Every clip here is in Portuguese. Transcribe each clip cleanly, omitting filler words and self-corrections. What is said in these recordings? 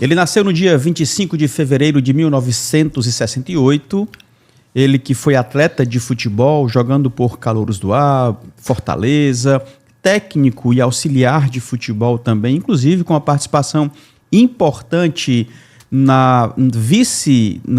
Ele nasceu no dia 25 de fevereiro de 1968. Ele que foi atleta de futebol, jogando por Calouros do Ar, Fortaleza, técnico e auxiliar de futebol também, inclusive com a participação importante no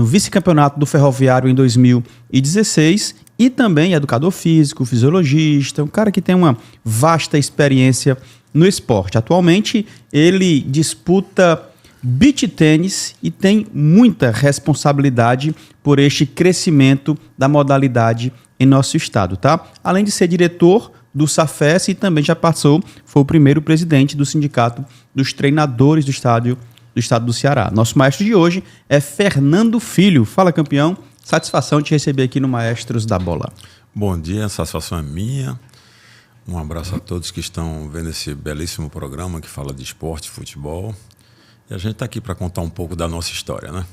vice-campeonato do Ferroviário em 2016 e também educador físico, fisiologista, um cara que tem uma vasta experiência no esporte. Atualmente, ele disputa beach tênis e tem muita responsabilidade por este crescimento da modalidade em nosso estado, tá? Além de ser diretor do SAFES e também já foi o primeiro presidente do Sindicato dos Treinadores do Estado do Ceará. Nosso maestro de hoje é Fernando Filho. Fala, campeão. Satisfação de te receber aqui no Maestros da Bola. Bom dia, a satisfação é minha. Um abraço a todos que estão vendo esse belíssimo programa que fala de esporte, futebol. E a gente está aqui para contar um pouco da nossa história, né?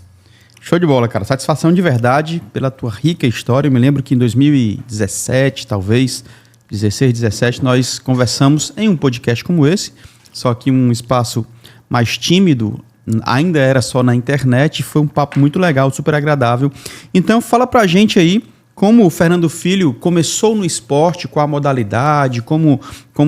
Show de bola, cara. Satisfação de verdade pela tua rica história. Eu me lembro que em 2017, talvez, 16, 17, nós conversamos em um podcast como esse, só que um espaço mais tímido, ainda era só na internet, foi um papo muito legal, super agradável. Então fala pra gente aí como o Fernando Filho começou no esporte, qual a modalidade, como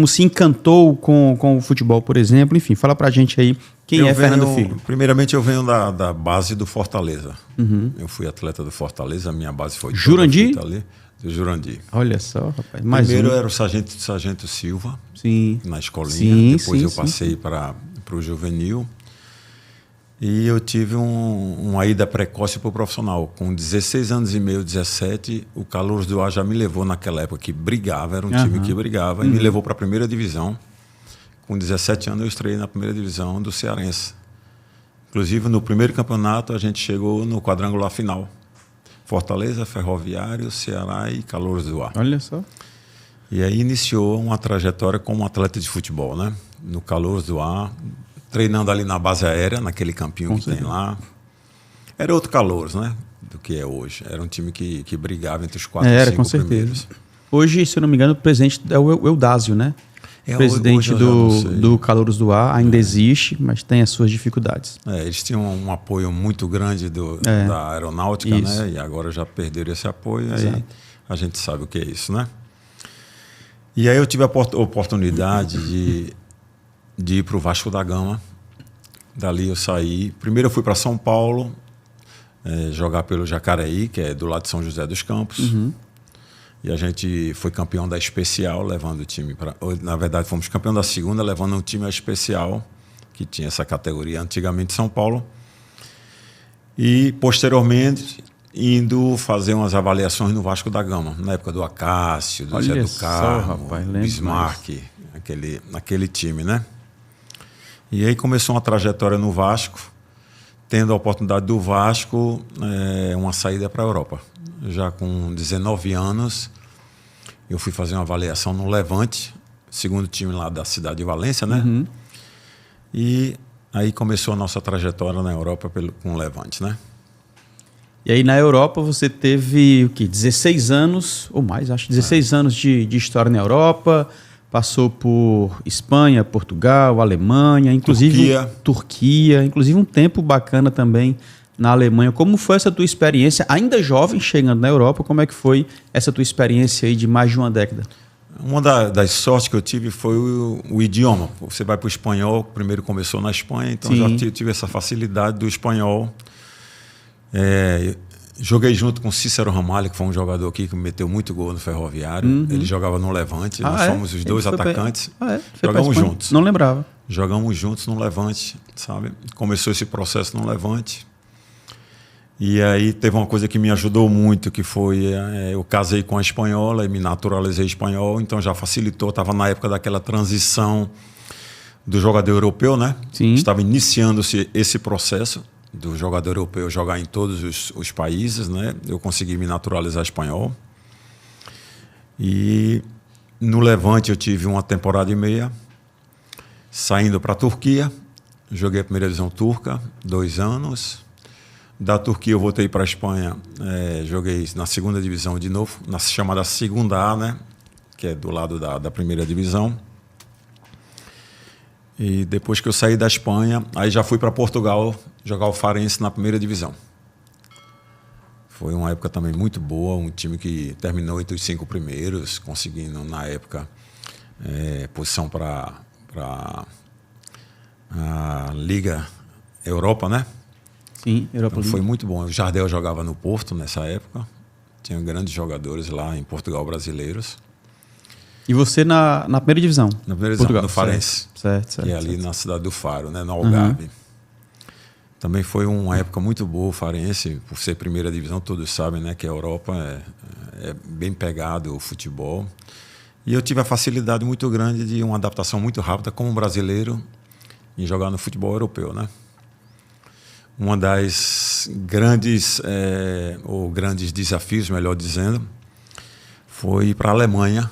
se encantou com o futebol, por exemplo. Enfim, fala pra gente aí quem é Fernando Filho. Primeiramente eu venho da base do Fortaleza. Uhum. Eu fui atleta do Fortaleza, a minha base foi Jurandir? Do Jurandir. Olha só, rapaz. Primeiro era o Sargento Silva, sim, na escolinha. Sim, depois sim, eu passei para o juvenil. E eu tive uma ida precoce para o profissional. Com 16 anos e meio, 17, o Calouros do Ar já me levou naquela época que brigava, era um time que brigava, e me levou para a primeira divisão. Com 17 anos eu estreiei na primeira divisão do Cearense. Inclusive no primeiro campeonato a gente chegou no quadrangular final. Fortaleza, Ferroviário, Ceará e Calouros do Ar. Olha só. E aí iniciou uma trajetória como atleta de futebol, né? No Calouros do Ar, treinando ali na base aérea, naquele campinho que tem lá. Era outro Calouros, né? Do que é hoje. Era um time que brigava entre os 4 e 5 primeiros. Hoje, se eu não me engano, o presidente é o Eudásio, né? Presidente do Calouros do Ar, ainda existe, mas tem as suas dificuldades. Eles tinham um apoio muito grande da aeronáutica, isso. né? E agora já perderam esse apoio, aí a gente sabe o que é isso, né? E aí eu tive a oportunidade de ir para o Vasco da Gama. Dali eu saí. Primeiro eu fui para São Paulo, jogar pelo Jacareí, que é do lado de São José dos Campos. Uhum. E a gente foi campeão da especial, levando o time para... Na verdade, fomos campeão da segunda, levando um time à especial, que tinha essa categoria antigamente em São Paulo. E, posteriormente, indo fazer umas avaliações no Vasco da Gama, na época do Acácio, do Zé do Carmo, Bismarck, aquele time, né? E aí começou uma trajetória no Vasco, tendo a oportunidade do Vasco, uma saída para a Europa. Já com 19 anos, eu fui fazer uma avaliação no Levante, segundo time lá da cidade de Valência, né? Uhum. E aí começou a nossa trajetória na Europa com o Levante, né? E aí na Europa você teve o quê? 16 anos, ou mais, acho, 16 anos de história na Europa, passou por Espanha, Portugal, Alemanha, inclusive Turquia, inclusive um tempo bacana também na Alemanha. Como foi essa tua experiência, ainda jovem, chegando na Europa? Como é que foi essa tua experiência aí de mais de uma década? Uma das sortes que eu tive foi o idioma. Você vai para o espanhol, primeiro começou na Espanha, então já tive essa facilidade do espanhol. Joguei junto com Cícero Ramalho, que foi um jogador aqui que meteu muito gol no Ferroviário. Uhum. Ele jogava no Levante, nós fomos os dois atacantes. Jogamos juntos. Não lembrava. Jogamos juntos no Levante, sabe? Começou esse processo no Levante. E aí teve uma coisa que me ajudou muito, que foi, eu casei com a espanhola e me naturalizei espanhol, então já facilitou, estava na época daquela transição do jogador europeu, né? Sim. Estava iniciando-se esse processo do jogador europeu jogar em todos os países, né? Eu consegui me naturalizar espanhol. E no Levante eu tive uma temporada e meia, saindo para a Turquia, joguei a primeira divisão turca, 2 anos. Da Turquia eu voltei para a Espanha, joguei na segunda divisão de novo, na chamada segunda A, né? Que é do lado da primeira divisão. E depois que eu saí da Espanha, aí já fui para Portugal jogar o Farense na primeira divisão. Foi uma época também muito boa, um time que terminou entre os 5 primeiros, conseguindo, na época, posição para a Liga Europa, né? Sim, Europa Então, foi muito bom. O Jardel jogava no Porto nessa época. Tinha grandes jogadores lá em Portugal brasileiros. E você na primeira divisão? Na primeira divisão, Portugal. no Farense. Certo. Que é ali na cidade do Faro, né? No Algarve. Também foi uma época muito boa o Farense, por ser primeira divisão, todos sabem, né, que a Europa é bem pegado o futebol. E eu tive a facilidade muito grande de uma adaptação muito rápida como brasileiro em jogar no futebol europeu, né? Uma das grandes, ou grandes desafios, melhor dizendo, foi ir para a Alemanha,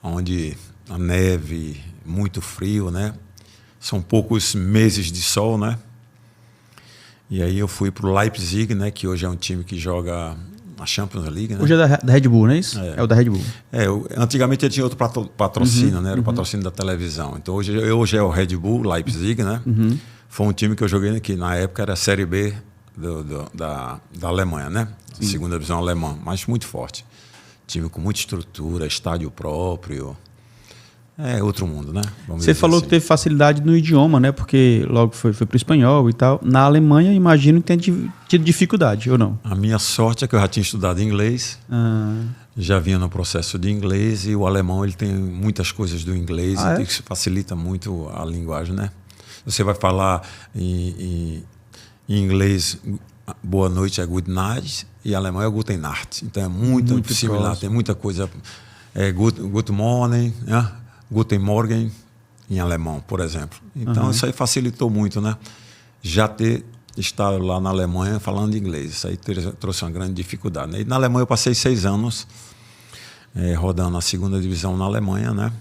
onde a neve, muito frio, né? São poucos meses de sol, né? E aí eu fui para o Leipzig, né, que hoje é um time que joga a Champions League. Né? Hoje é da Red Bull, não é isso? É o da Red Bull. Antigamente ele tinha outro patrocínio, né? Era o patrocínio da televisão. Então hoje é o Red Bull Leipzig, né? Foi um time que eu joguei que na época era a Série B da Alemanha, né? A segunda divisão alemã, mas muito forte. Time com muita estrutura, estádio próprio. É outro mundo, né? Você falou assim. Que teve facilidade no idioma, né? Porque logo foi para o espanhol e tal. Na Alemanha, imagino que tenha tido dificuldade, ou não? A minha sorte é que eu já tinha estudado inglês. Já vinha no processo de inglês. E o alemão, ele tem muitas coisas do inglês. Isso facilita muito a linguagem, né? Você vai falar em inglês, boa noite é good night. E em alemão é guten Nacht. Então é muito similar. Próximo. Tem muita coisa. Good morning, né? Guten Morgen, em alemão, por exemplo. Então, isso aí facilitou muito, né? Já ter estado lá na Alemanha falando inglês. Isso aí trouxe uma grande dificuldade. Né? E na Alemanha eu passei 6 anos rodando a segunda divisão na Alemanha, né?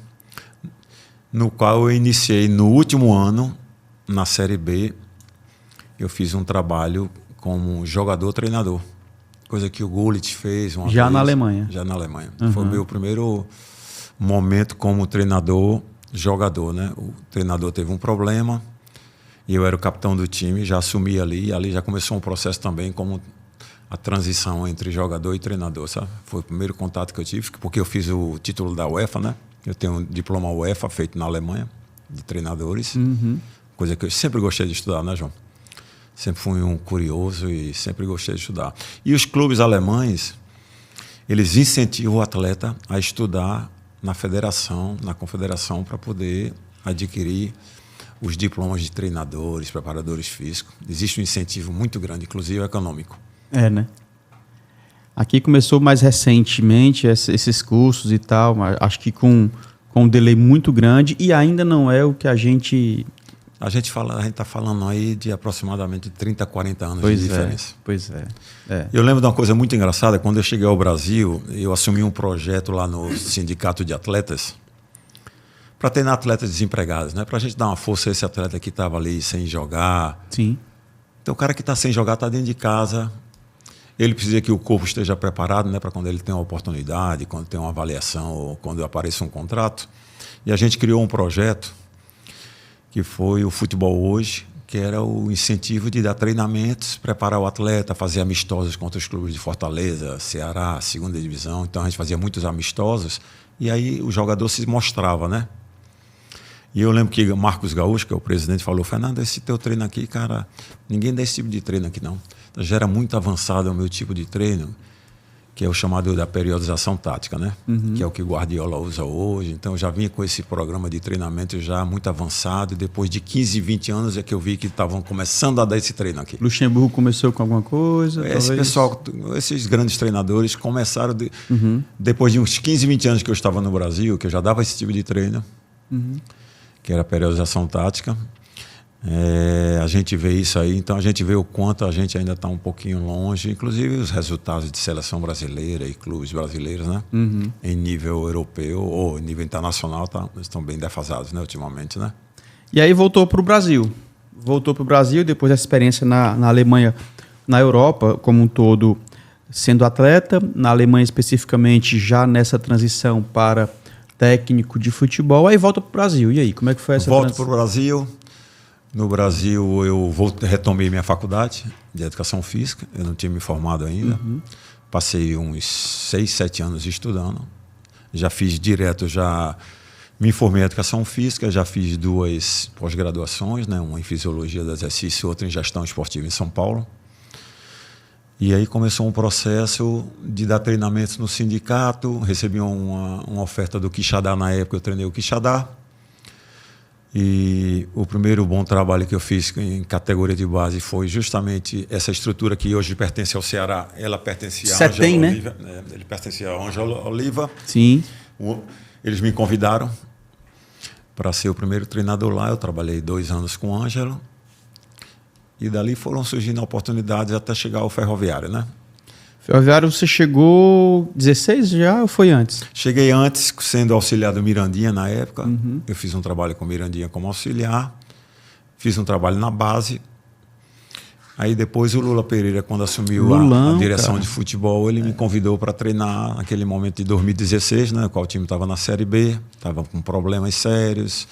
No qual eu iniciei no último ano, na Série B, eu fiz um trabalho como jogador-treinador. Coisa que o Gullit fez uma Já vez. Na Alemanha? Já na Alemanha. Foi o meu primeiro momento como treinador, jogador, né? O treinador teve um problema e eu era o capitão do time, já assumi ali, e ali já começou um processo também como a transição entre jogador e treinador, sabe? Foi o primeiro contato que eu tive, porque eu fiz o título da UEFA, né? Eu tenho um diploma UEFA feito na Alemanha, de treinadores, coisa que eu sempre gostei de estudar, né, João? Sempre fui um curioso e sempre gostei de estudar. E os clubes alemães, eles incentivam o atleta a estudar na federação, na confederação, para poder adquirir os diplomas de treinadores, preparadores físicos. Existe um incentivo muito grande, inclusive econômico. Né? Aqui começou mais recentemente esses cursos e tal, mas acho que com um delay muito grande e ainda não é o que a gente... A gente está falando aí de aproximadamente 30, 40 anos de diferença. Pois é. Eu lembro de uma coisa muito engraçada. Quando eu cheguei ao Brasil, eu assumi um projeto lá no Sindicato de Atletas para treinar atletas desempregados, né? Para a gente dar uma força a esse atleta que estava ali sem jogar. Sim. Então, o cara que está sem jogar está dentro de casa. Ele precisa que o corpo esteja preparado, né? Para quando ele tem uma oportunidade, quando tem uma avaliação ou quando apareça um contrato. E a gente criou um projeto que foi o Futebol Hoje, que era o incentivo de dar treinamentos, preparar o atleta, fazer amistosos contra os clubes de Fortaleza, Ceará, segunda divisão. Então a gente fazia muitos amistosos e aí o jogador se mostrava, né? E eu lembro que Marcos Gaúcho, que é o presidente, falou: Fernando, esse teu treino aqui, cara, ninguém dá esse tipo de treino aqui não. Então, já era muito avançado o meu tipo de treino, que é o chamado da periodização tática, né? Que é o que o Guardiola usa hoje. Então, eu já vinha com esse programa de treinamento já muito avançado. E depois de 15, 20 anos é que eu vi que estavam começando a dar esse treino aqui. Luxemburgo começou com alguma coisa? Esse pessoal, esses grandes treinadores começaram depois de uns 15, 20 anos que eu estava no Brasil, que eu já dava esse tipo de treino, que era a periodização tática. A gente vê isso aí, então a gente vê o quanto a gente ainda está um pouquinho longe, inclusive os resultados de seleção brasileira e clubes brasileiros, né? Em nível europeu ou em nível internacional estão bem defasados, né, ultimamente, né? E aí voltou para o Brasil, depois dessa experiência na Alemanha, na Europa como um todo, sendo atleta, na Alemanha especificamente já nessa transição para técnico de futebol, aí volta para o Brasil. E aí, como é que foi essa Volto para o Brasil. No Brasil, eu retomei minha faculdade de Educação Física. Eu não tinha me formado ainda. Passei uns 6, 7 anos estudando. Já fiz direto, já me formei em Educação Física, já fiz 2 pós-graduações, né? Uma em Fisiologia do Exercício e outra em Gestão Esportiva em São Paulo. E aí começou um processo de dar treinamentos no sindicato. Recebi uma oferta do Quixadá na época, eu treinei o Quixadá. E o primeiro bom trabalho que eu fiz em categoria de base foi justamente essa estrutura que hoje pertence ao Ceará. Ela pertencia a Ângelo Oliva, né? Ele pertencia a Ângelo Oliva. Sim. Eles me convidaram para ser o primeiro treinador lá. Eu trabalhei 2 anos com o Ângelo. E dali foram surgindo oportunidades até chegar ao Ferroviário, né? Ferroviário, você chegou 16 já ou foi antes? Cheguei antes, sendo auxiliar do Mirandinha na época. Eu fiz um trabalho com o Mirandinha como auxiliar. Fiz um trabalho na base. Aí depois o Lula Pereira, quando assumiu a direção de futebol, ele me convidou para treinar naquele momento de 2016, né, qual o time estava na Série B, estava com problemas sérios,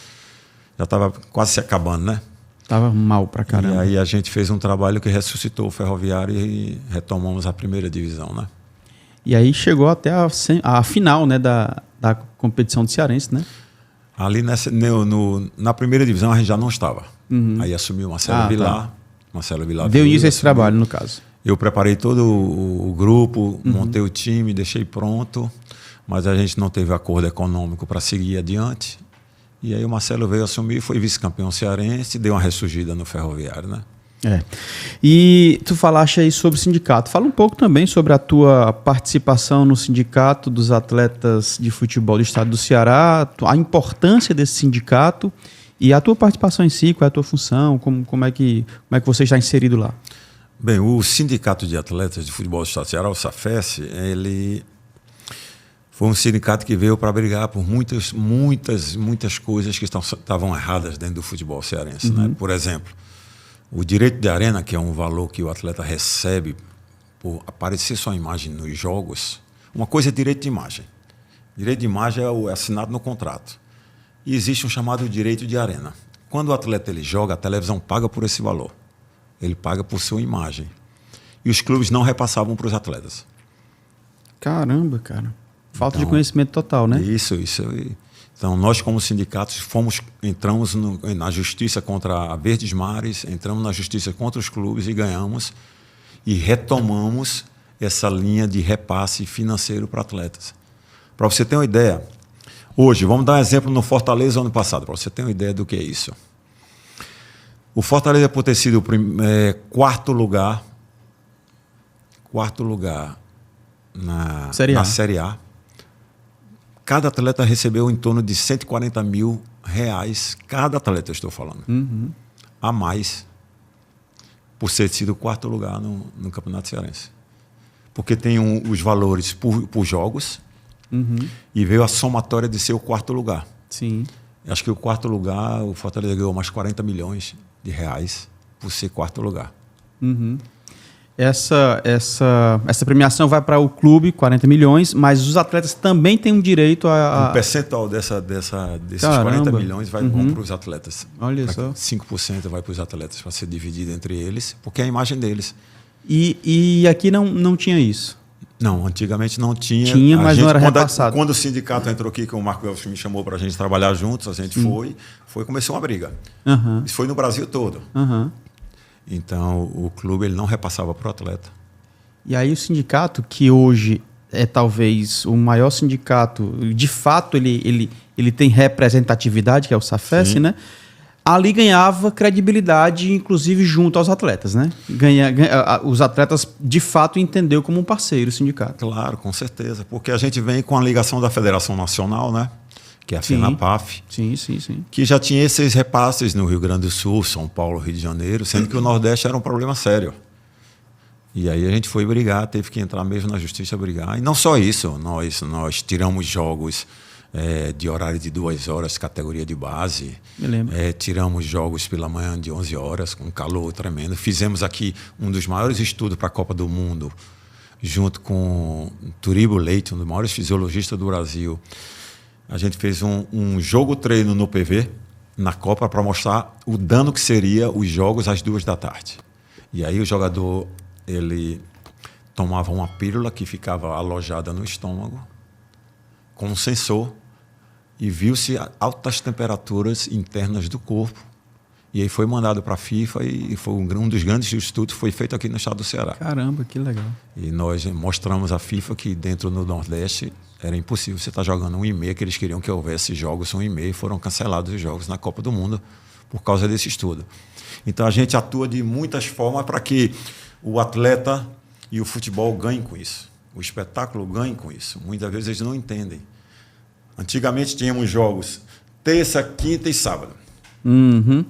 já estava quase se acabando, né? Tava mal pra caramba. E aí a gente fez um trabalho que ressuscitou o Ferroviário e retomamos a primeira divisão, né? E aí chegou até a final, né, da competição do Cearense, né? Ali na primeira divisão a gente já não estava. Aí assumiu Marcelo Vilar. Marcelo Vilar deu início a esse trabalho, no caso. Eu preparei todo o grupo, montei o time, deixei pronto, mas a gente não teve acordo econômico para seguir adiante. E aí o Marcelo veio assumir, foi vice-campeão cearense, deu uma ressurgida no Ferroviário, né? E tu falaste aí sobre o sindicato. Fala um pouco também sobre a tua participação no sindicato dos atletas de futebol do estado do Ceará, a importância desse sindicato e a tua participação em si, qual é a tua função, como é que você está inserido lá? Bem, o Sindicato de Atletas de Futebol do Estado do Ceará, o SAFES, ele foi um sindicato que veio para brigar por muitas coisas que estavam erradas dentro do futebol cearense, né? Por exemplo, o direito de arena, que é um valor que o atleta recebe por aparecer sua imagem nos jogos. Uma coisa é direito de imagem. Direito de imagem é assinado no contrato. E existe um chamado direito de arena. Quando o atleta ele joga, a televisão paga por esse valor. Ele paga por sua imagem. E os clubes não repassavam para os atletas. Caramba, cara. Falta de conhecimento total, né? Isso. Então, nós como sindicatos entramos na justiça contra a Verdes Mares, entramos na justiça contra os clubes e ganhamos. E retomamos essa linha de repasse financeiro para atletas. Para você ter uma ideia, hoje, vamos dar um exemplo no Fortaleza ano passado, para você ter uma ideia do que é isso. O Fortaleza, por ter sido quarto lugar na Série A, cada atleta recebeu em torno de R$140 mil, cada atleta, eu estou falando, a mais, por ter sido quarto lugar no Campeonato Cearense. Porque tem os valores por jogos e veio a somatória de ser o quarto lugar. Sim. Acho que o quarto lugar, o Fortaleza ganhou mais R$40 milhões por ser quarto lugar. Essa premiação vai para o clube, 40 milhões, mas os atletas também têm um direito a... Um percentual desses 40 milhões vão para os atletas. Olha só. 5% vai para os atletas, para ser dividido entre eles, porque é a imagem deles. E aqui não tinha isso? Não, antigamente não tinha. Tinha, mas não era repassado. Quando o sindicato entrou aqui, que o Marco Elvis me chamou para a gente trabalhar juntos, a gente começou uma briga. Isso foi no Brasil todo. Então, o clube ele não repassava para o atleta. E aí o sindicato, que hoje é talvez o maior sindicato, de fato ele tem representatividade, que é o SAFES, né? Ali ganhava credibilidade, inclusive junto aos atletas, né? Os atletas, de fato, entenderam como um parceiro o sindicato. Claro, com certeza. Porque a gente vem com a ligação da Federação Nacional, né? Que é a FENAPAF. Sim. Que já tinha esses repasses no Rio Grande do Sul, São Paulo, Rio de Janeiro, sendo que o Nordeste era um problema sério. E aí a gente foi brigar, teve que entrar mesmo na justiça brigar. E não só isso, nós tiramos jogos de horário de 2 horas, categoria de base. Me lembro. Tiramos jogos pela manhã de 11 horas, com calor tremendo. Fizemos aqui um dos maiores estudos para a Copa do Mundo, junto com Turibo Leite, um dos maiores fisiologistas do Brasil. a gente fez um jogo-treino no PV, na Copa, para mostrar o dano que seria os jogos às 14h. E aí o jogador, ele tomava uma pílula que ficava alojada no estômago, com um sensor, e viu-se altas temperaturas internas do corpo. E aí foi mandado para a FIFA e foi um dos grandes estudos que foi feito aqui no estado do Ceará. Caramba, que legal. E nós mostramos à FIFA que dentro do Nordeste era impossível você estar jogando 1,5, que eles queriam que houvesse jogos 1,5, foram cancelados os jogos na Copa do Mundo por causa desse estudo. Então a gente atua de muitas formas para que o atleta e o futebol ganhem com isso. O espetáculo ganhe com isso. Muitas vezes eles não entendem. Antigamente tínhamos jogos terça, quinta e sábado. Uhum.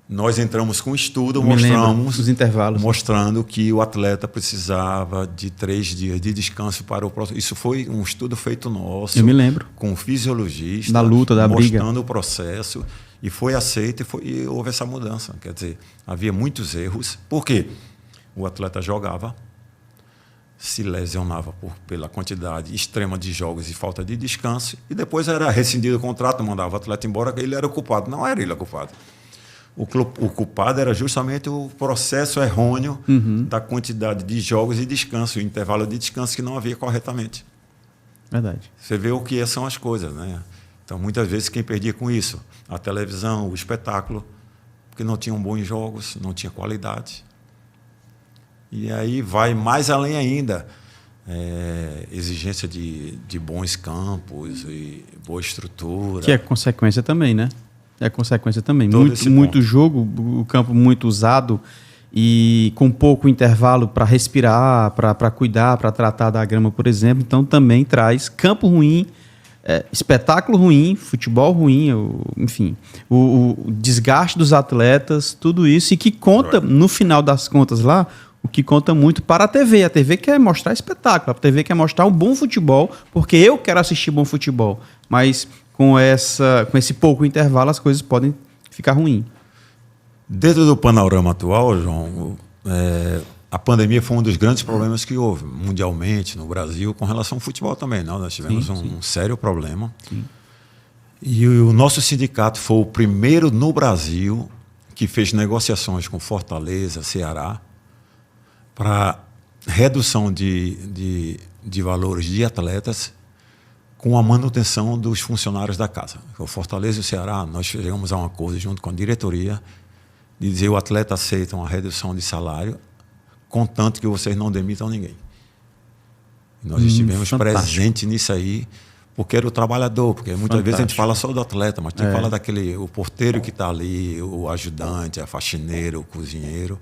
Nós entramos com um estudo, mostramos os intervalos, mostrando que o atleta precisava de 3 dias de descanso para o próximo. Isso foi um estudo feito nosso. Eu me lembro. Com um fisiologista. Da luta, da briga. Mostrando o processo. E foi aceito e houve essa mudança. Quer dizer, havia muitos erros. Por quê? O atleta jogava, se lesionava pela quantidade extrema de jogos e falta de descanso, e depois era rescindido o contrato, mandava o atleta embora, que ele era o culpado. Não era ele o culpado. O culpado era justamente o processo errôneo da quantidade de jogos e descanso, o intervalo de descanso que não havia corretamente. Verdade. Você vê o que são as coisas, né? Então, muitas vezes, quem perdia com isso? A televisão, o espetáculo, porque não tinham bons jogos, não tinha qualidade. E aí vai mais além ainda. Exigência de bons campos e boa estrutura. Que é consequência também, né? É consequência também. Todo Muito jogo, o campo muito usado e com pouco intervalo para respirar, para cuidar, para tratar da grama, por exemplo. Então também traz campo ruim, espetáculo ruim, futebol ruim, enfim, o desgaste dos atletas, tudo isso. E que conta, no final das contas lá, o que conta muito para a TV. A TV quer mostrar espetáculo, a TV quer mostrar um bom futebol, porque eu quero assistir bom futebol. Mas com esse pouco intervalo, as coisas podem ficar ruins. Dentro do panorama atual, João, a pandemia foi um dos grandes problemas que houve mundialmente, no Brasil, com relação ao futebol também. Não? Nós tivemos um sério problema. Sim. E o nosso sindicato foi o primeiro no Brasil que fez negociações com Fortaleza, Ceará, para redução de valores de atletas com a manutenção dos funcionários da casa. O Fortaleza e o Ceará, nós chegamos a um acordo junto com a diretoria de dizer o atleta aceita uma redução de salário, contanto que vocês não demitam ninguém. E nós estivemos presentes nisso aí, porque era o trabalhador, porque muitas vezes a gente fala só do atleta, mas tem que falar o porteiro que está ali, o ajudante, a faxineira, o cozinheiro.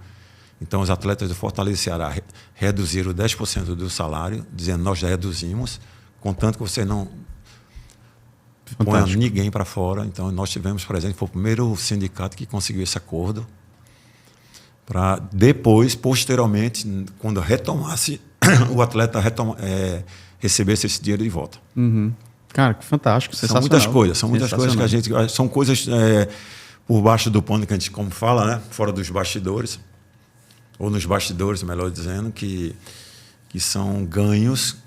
Então, os atletas do Fortaleza e Ceará reduziram 10% do salário, dizendo nós já reduzimos, contanto que você não ponha ninguém para fora. Então, nós tivemos presente, foi o primeiro sindicato que conseguiu esse acordo, para depois, posteriormente, quando retomasse, o atleta recebesse esse dinheiro de volta. Uhum. Cara, que fantástico, sensacional. São muitas coisas que a gente... São coisas por baixo do pano que a gente, como fala, né? Fora dos bastidores, ou nos bastidores, melhor dizendo, que são ganhos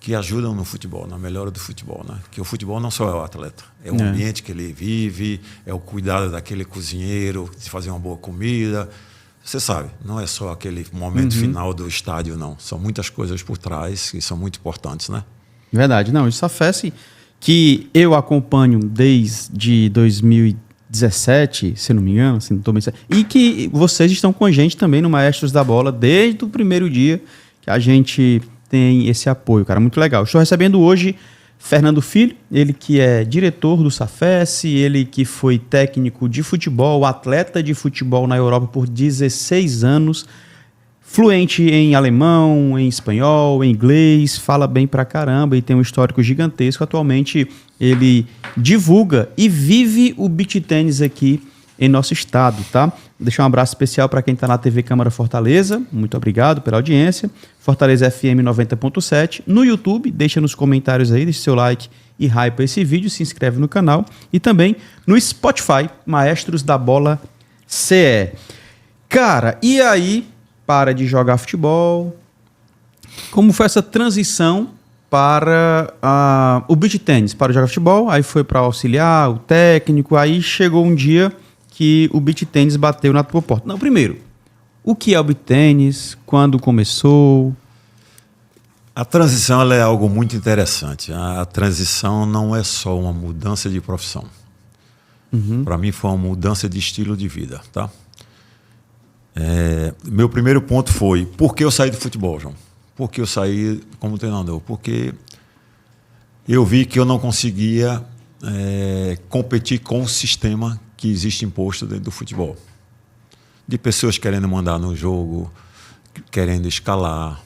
que ajudam no futebol, na melhora do futebol, né? Que o futebol não só é o atleta, é o ambiente que ele vive, é o cuidado daquele cozinheiro, de fazer uma boa comida. Você sabe, não é só aquele momento final do estádio, não. São muitas coisas por trás que são muito importantes, né? Verdade. Não, isso afeta que eu acompanho desde 2017, se não me engano, se não estou bem certo, e que vocês estão com a gente também no Maestros da Bola desde o primeiro dia que a gente tem esse apoio, cara, muito legal. Estou recebendo hoje Fernando Filho, ele que é diretor do SAFES, ele que foi técnico de futebol, atleta de futebol na Europa por 16 anos, fluente em alemão, em espanhol, em inglês, fala bem pra caramba e tem um histórico gigantesco. Atualmente ele divulga e vive o beach tênis aqui em nosso estado, tá? Vou deixar um abraço especial para quem está na TV Câmara Fortaleza. Muito obrigado pela audiência. Fortaleza FM 90.7. No YouTube, deixa nos comentários aí, deixa seu like e hype esse vídeo, se inscreve no canal. E também no Spotify, Maestros da Bola CE. Cara, e aí, para de jogar futebol? Como foi essa transição para o beach tênis, para jogar futebol, aí foi para auxiliar, o técnico, aí chegou um dia que o beach tênis bateu na tua porta. Não, primeiro, o que é o beach tênis? Quando começou? A transição ela é algo muito interessante. A transição não é só uma mudança de profissão. Para mim foi uma mudança de estilo de vida, tá? Meu primeiro ponto foi, por que eu saí do futebol, João? Por que eu saí como treinador? Porque eu vi que eu não conseguia competir com o sistema que existe imposto dentro do futebol. De pessoas querendo mandar no jogo, querendo escalar,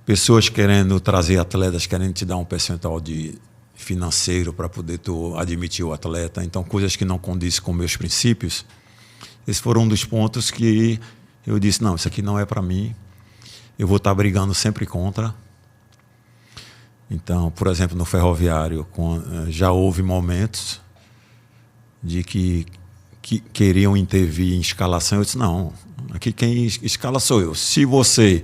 pessoas querendo trazer atletas, querendo te dar um percentual de financeiro para poder tu admitir o atleta. Então, coisas que não condizem com meus princípios. Esses foram um dos pontos que eu disse, não, isso aqui não é para mim. Eu vou estar brigando sempre contra. Então, por exemplo, no Ferroviário, já houve momentos de que queriam intervir em escalação. Eu disse, não, aqui quem escala sou eu. Se você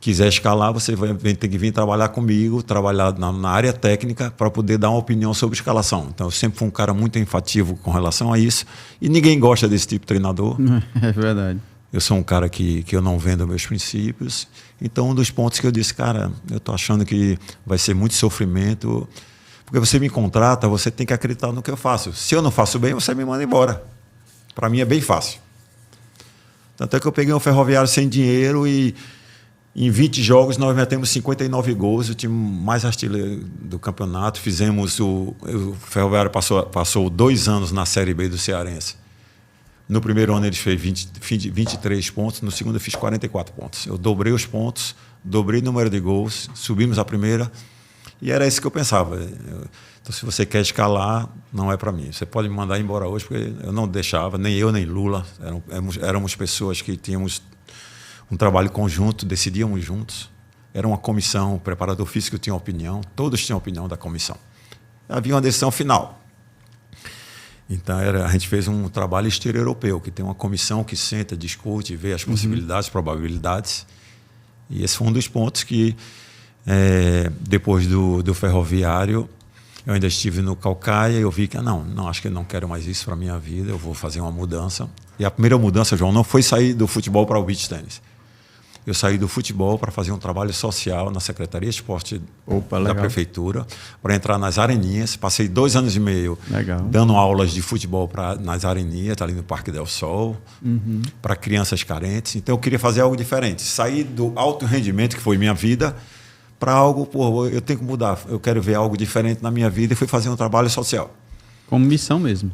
quiser escalar, você vai ter que vir trabalhar comigo, trabalhar na área técnica para poder dar uma opinião sobre escalação. Então, eu sempre fui um cara muito enfativo com relação a isso. E ninguém gosta desse tipo de treinador. É verdade. Eu sou um cara que eu não vendo meus princípios. Então, um dos pontos que eu disse, cara, eu estou achando que vai ser muito sofrimento. Porque você me contrata, você tem que acreditar no que eu faço. Se eu não faço bem, você me manda embora. Para mim é bem fácil. Tanto é que eu peguei um Ferroviário sem dinheiro e em 20 jogos nós metemos 59 gols, o time mais artilheiro do campeonato. Fizemos o Ferroviário passou 2 anos na Série B do Cearense. No primeiro ano ele fez 23 pontos, no segundo eu fiz 44 pontos. Eu dobrei os pontos, dobrei o número de gols, subimos a primeira e era isso que eu pensava. Então, se você quer escalar, não é para mim. Você pode me mandar embora hoje, porque eu não deixava, nem eu, nem Lula. Éramos pessoas que tínhamos um trabalho conjunto, decidíamos juntos. Era uma comissão, o preparador físico tinha opinião, todos tinham opinião da comissão. Havia uma decisão final. Então, a gente fez um trabalho estilo europeu, que tem uma comissão que senta, discute, vê as possibilidades, probabilidades. E esse foi um dos pontos que, depois do Ferroviário, eu ainda estive no Caucaia e eu vi que, não, acho que eu não quero mais isso para a minha vida, eu vou fazer uma mudança. E a primeira mudança, João, não foi sair do futebol para o beach tennis. Eu saí do futebol para fazer um trabalho social na Secretaria de Esporte da Prefeitura, para entrar nas areninhas. Passei 2 anos e meio dando aulas de futebol nas areninhas, ali no Parque del Sol, para crianças carentes. Então, eu queria fazer algo diferente. Sair do alto rendimento, que foi minha vida, para algo, eu tenho que mudar. Eu quero ver algo diferente na minha vida e fui fazer um trabalho social. Como missão mesmo.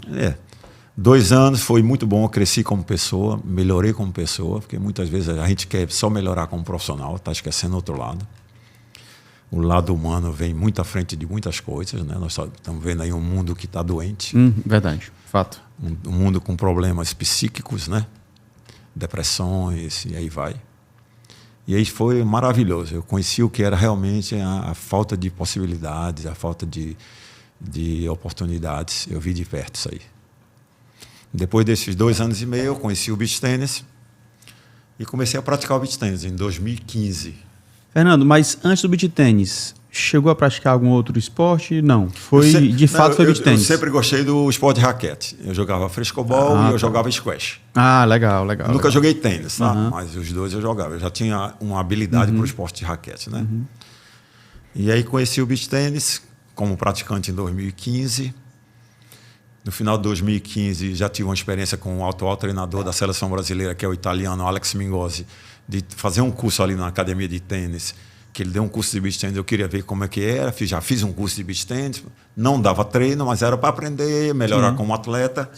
2 anos foi muito bom, eu cresci como pessoa, melhorei como pessoa, porque muitas vezes a gente quer só melhorar como profissional, está esquecendo o outro lado. O lado humano vem muito à frente de muitas coisas, né? Nós estamos vendo aí um mundo que está doente. Verdade, fato. Um mundo com problemas psíquicos, né? Depressões, e aí vai. E aí foi maravilhoso. Eu conheci o que era realmente a falta de possibilidades, a falta de oportunidades. Eu vi de perto isso aí. Depois desses 2 anos e meio, eu conheci o beach tennis e comecei a praticar o beach tennis em 2015. Fernando, mas antes do beach tennis, chegou a praticar algum outro esporte? Não. Foi beach tennis. Eu sempre gostei do esporte de raquete. Eu jogava frescobol e eu jogava squash. Legal. Nunca joguei tênis, tá? Mas os dois eu jogava. Eu já tinha uma habilidade para o esporte de raquete, né? E aí conheci o beach tennis como praticante em 2015. No final de 2015, já tive uma experiência com o atual treinador da seleção brasileira, que é o italiano Alex Mingozzi, de fazer um curso ali na academia de tênis, que ele deu um curso de beach tennis. Eu queria ver como é que era, já fiz um curso de beach tennis, não dava treino, mas era para aprender, melhorar como atleta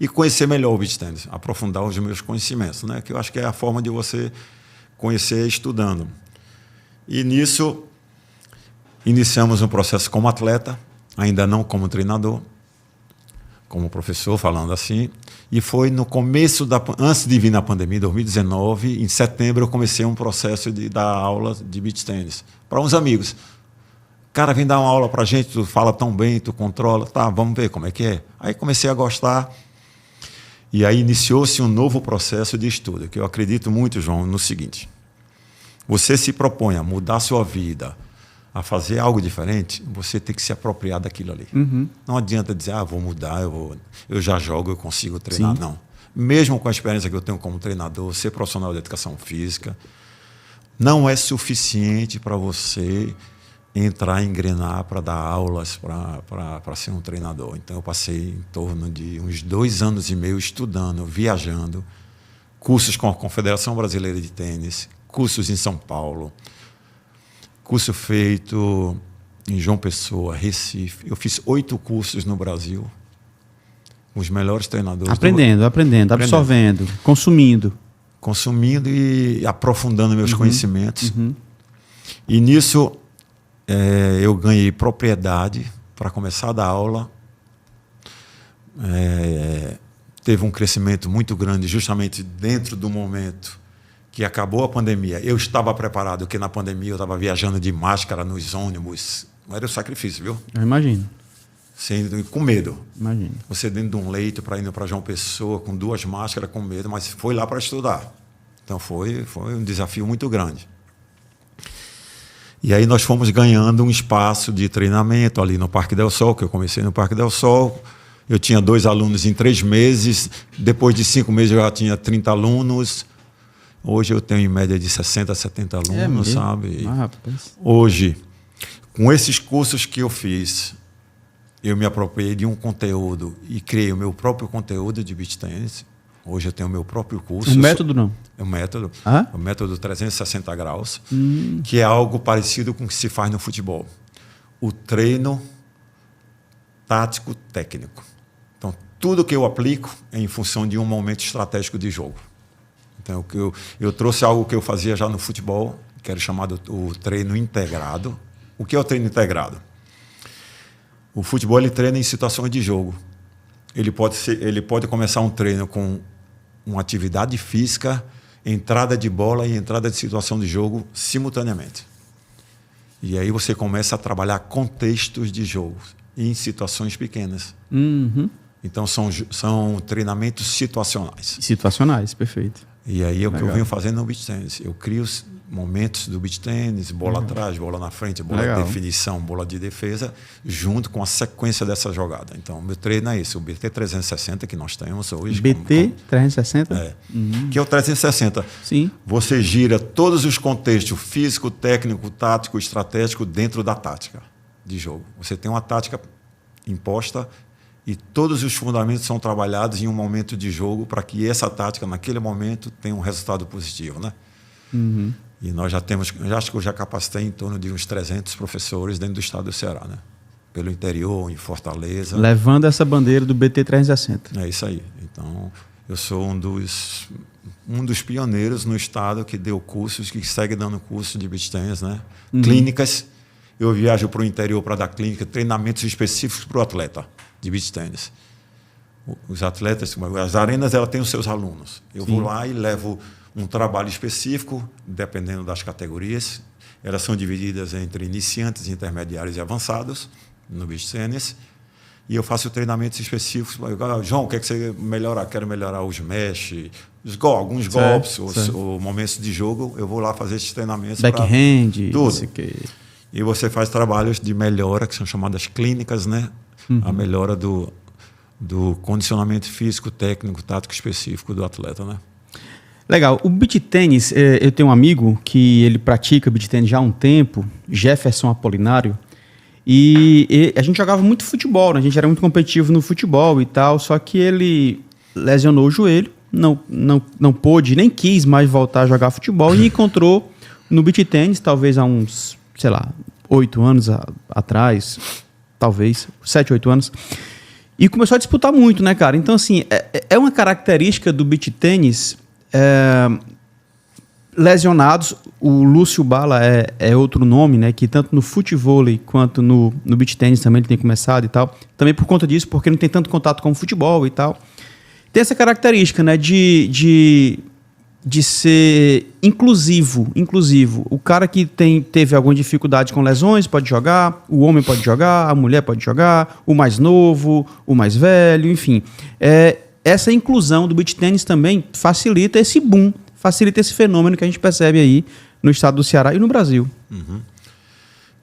e conhecer melhor o beach tennis, aprofundar os meus conhecimentos, né? Que eu acho que é a forma de você conhecer estudando. E nisso, iniciamos um processo como atleta, ainda não como treinador, como professor, falando assim, e foi no começo, antes de vir na pandemia, em 2019, em setembro, eu comecei um processo de dar aula de beach tennis para uns amigos. Cara, vem dar uma aula para a gente, tu fala tão bem, tu controla, tá, vamos ver como é que é. Aí comecei a gostar, e aí iniciou-se um novo processo de estudo, que eu acredito muito, João, no seguinte: você se propõe a mudar a sua vida, a fazer algo diferente, você tem que se apropriar daquilo ali. Não adianta dizer, vou mudar, eu já jogo, eu consigo treinar. Sim. Não. Mesmo com a experiência que eu tenho como treinador, ser profissional de educação física, não é suficiente para você entrar, engrenar para dar aulas, para ser um treinador. Então, eu passei em torno de uns 2 anos e meio estudando, viajando, cursos com a Confederação Brasileira de Tênis, cursos em São Paulo, curso feito em João Pessoa, Recife. Eu fiz 8 cursos no Brasil, com os melhores treinadores. Aprendendo, absorvendo, consumindo e aprofundando meus conhecimentos. E nisso eu ganhei propriedade para começar a dar aula. Teve um crescimento muito grande justamente dentro do momento que acabou a pandemia. Eu estava preparado, porque na pandemia eu estava viajando de máscara nos ônibus. Não era o sacrifício, viu? Eu imagino. Com medo. Imagino. Você dentro de um leito para ir para João Pessoa com 2 máscaras, com medo, mas foi lá para estudar. Então foi um desafio muito grande. E aí nós fomos ganhando um espaço de treinamento ali no Parque del Sol, que eu comecei no Parque del Sol. Eu tinha 2 alunos em 3 meses. Depois de 5 meses eu já tinha 30 alunos. Hoje eu tenho em média de 60 a 70 alunos, sabe? Hoje, com esses cursos que eu fiz, eu me apropriei de um conteúdo e criei o meu próprio conteúdo de beach tennis. Hoje eu tenho o meu próprio curso. Um método não? É um método. O método 360 graus, que é algo parecido com o que se faz no futebol. O treino tático técnico. Então, tudo que eu aplico é em função de um momento estratégico de jogo. Então, eu trouxe algo que eu fazia já no futebol, que era chamado o treino integrado. O que é o treino integrado? O futebol ele treina em situações de jogo. Ele pode começar um treino com uma atividade física, entrada de bola e entrada de situação de jogo simultaneamente. E aí você começa a trabalhar contextos de jogo em situações pequenas. Então são treinamentos situacionais. Situacionais, perfeito. E aí é o que eu venho fazendo no beach tennis. Eu crio os momentos do beach tennis, bola atrás, bola na frente, bola de definição, bola de defesa, junto com a sequência dessa jogada. Então, o meu treino é esse, o BT 360 que nós temos hoje. BT 360? Que é o 360. Sim. Você gira todos os contextos físico, técnico, tático, estratégico dentro da tática de jogo. Você tem uma tática imposta e todos os fundamentos são trabalhados em um momento de jogo para que essa tática, naquele momento, tenha um resultado positivo, né? E nós já temos, acho que eu já capacitei em torno de uns 300 professores dentro do estado do Ceará, né? Pelo interior, em Fortaleza. Levando essa bandeira do BT 360. É isso aí. Então, eu sou um dos pioneiros no estado que deu cursos, que segue dando cursos de beach tennis, né? Clínicas. Eu viajo para o interior para dar clínica, treinamentos específicos para o atleta de beach tennis. Os atletas, as arenas, ela tem os seus alunos. Eu vou lá e levo um trabalho específico, dependendo das categorias. Elas são divididas entre iniciantes, intermediários e avançados no beach tennis. E eu faço treinamentos específicos. João, o que é que você melhorar? Quero melhorar os mesh, alguns golpes, os momentos de jogo. Eu vou lá fazer esses treinamentos. Backhand, tudo. E você faz trabalhos de melhora, que são chamadas clínicas, né? A melhora do condicionamento físico, técnico, tático específico do atleta, né? Legal. O beach tênis, eu tenho um amigo que ele pratica beach tênis já há um tempo, Jefferson Apolinário, e a gente jogava muito futebol, né? A gente era muito competitivo no futebol e tal, só que ele lesionou o joelho, não pôde, nem quis mais voltar a jogar futebol e encontrou no beach tênis, talvez há uns, 8 anos atrás, talvez, 7, 8 anos, e começou a disputar muito, né, cara? Então, assim, é uma característica do beach tênis. Lesionados, o Lúcio Bala é outro nome, né, que tanto no futevôlei quanto no beach tennis também ele tem começado e tal, também por conta disso, porque não tem tanto contato com o futebol e tal. Tem essa característica, né, de ser inclusivo. O cara que teve alguma dificuldade com lesões pode jogar, o homem pode jogar, a mulher pode jogar, o mais novo, o mais velho, enfim. Essa inclusão do beach tennis também facilita esse boom, facilita esse fenômeno que a gente percebe aí no estado do Ceará e no Brasil.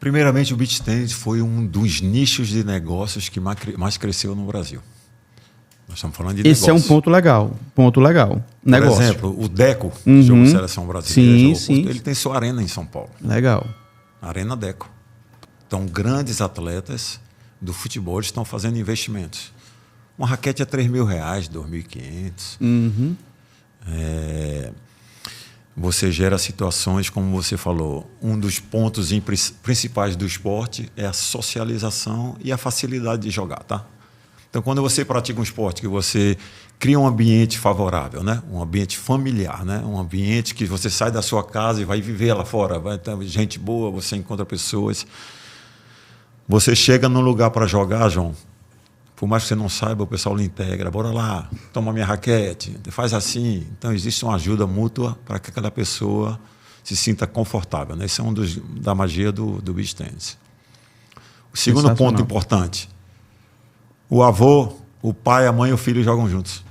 Primeiramente, o beach tennis foi um dos nichos de negócios que mais cresceu no Brasil. Nós estamos falando de Esse negócio. é um ponto legal. Ponto legal. Negócio. Por exemplo, o Deco, que jogou Seleção Brasileira, sim. Ele tem sua arena em São Paulo. Legal. Arena Deco. Então, grandes atletas do futebol estão fazendo investimentos. Uma raquete é R$3.000, R$2.500. Você gera situações, como você falou, um dos pontos principais do esporte é a socialização e a facilidade de jogar, tá? Então, quando você pratica um esporte que você cria um ambiente favorável, né? Um ambiente familiar, né? Um ambiente que você sai da sua casa e vai viver lá fora, vai ter gente boa, você encontra pessoas. Você chega num lugar para jogar, João, por mais que você não saiba, o pessoal lhe integra. Bora lá, toma minha raquete, faz assim. Então, existe uma ajuda mútua para que cada pessoa se sinta confortável, né? Esse é da magia do beach tennis. O segundo ponto importante, o avô, o pai, a mãe e o filho jogam juntos.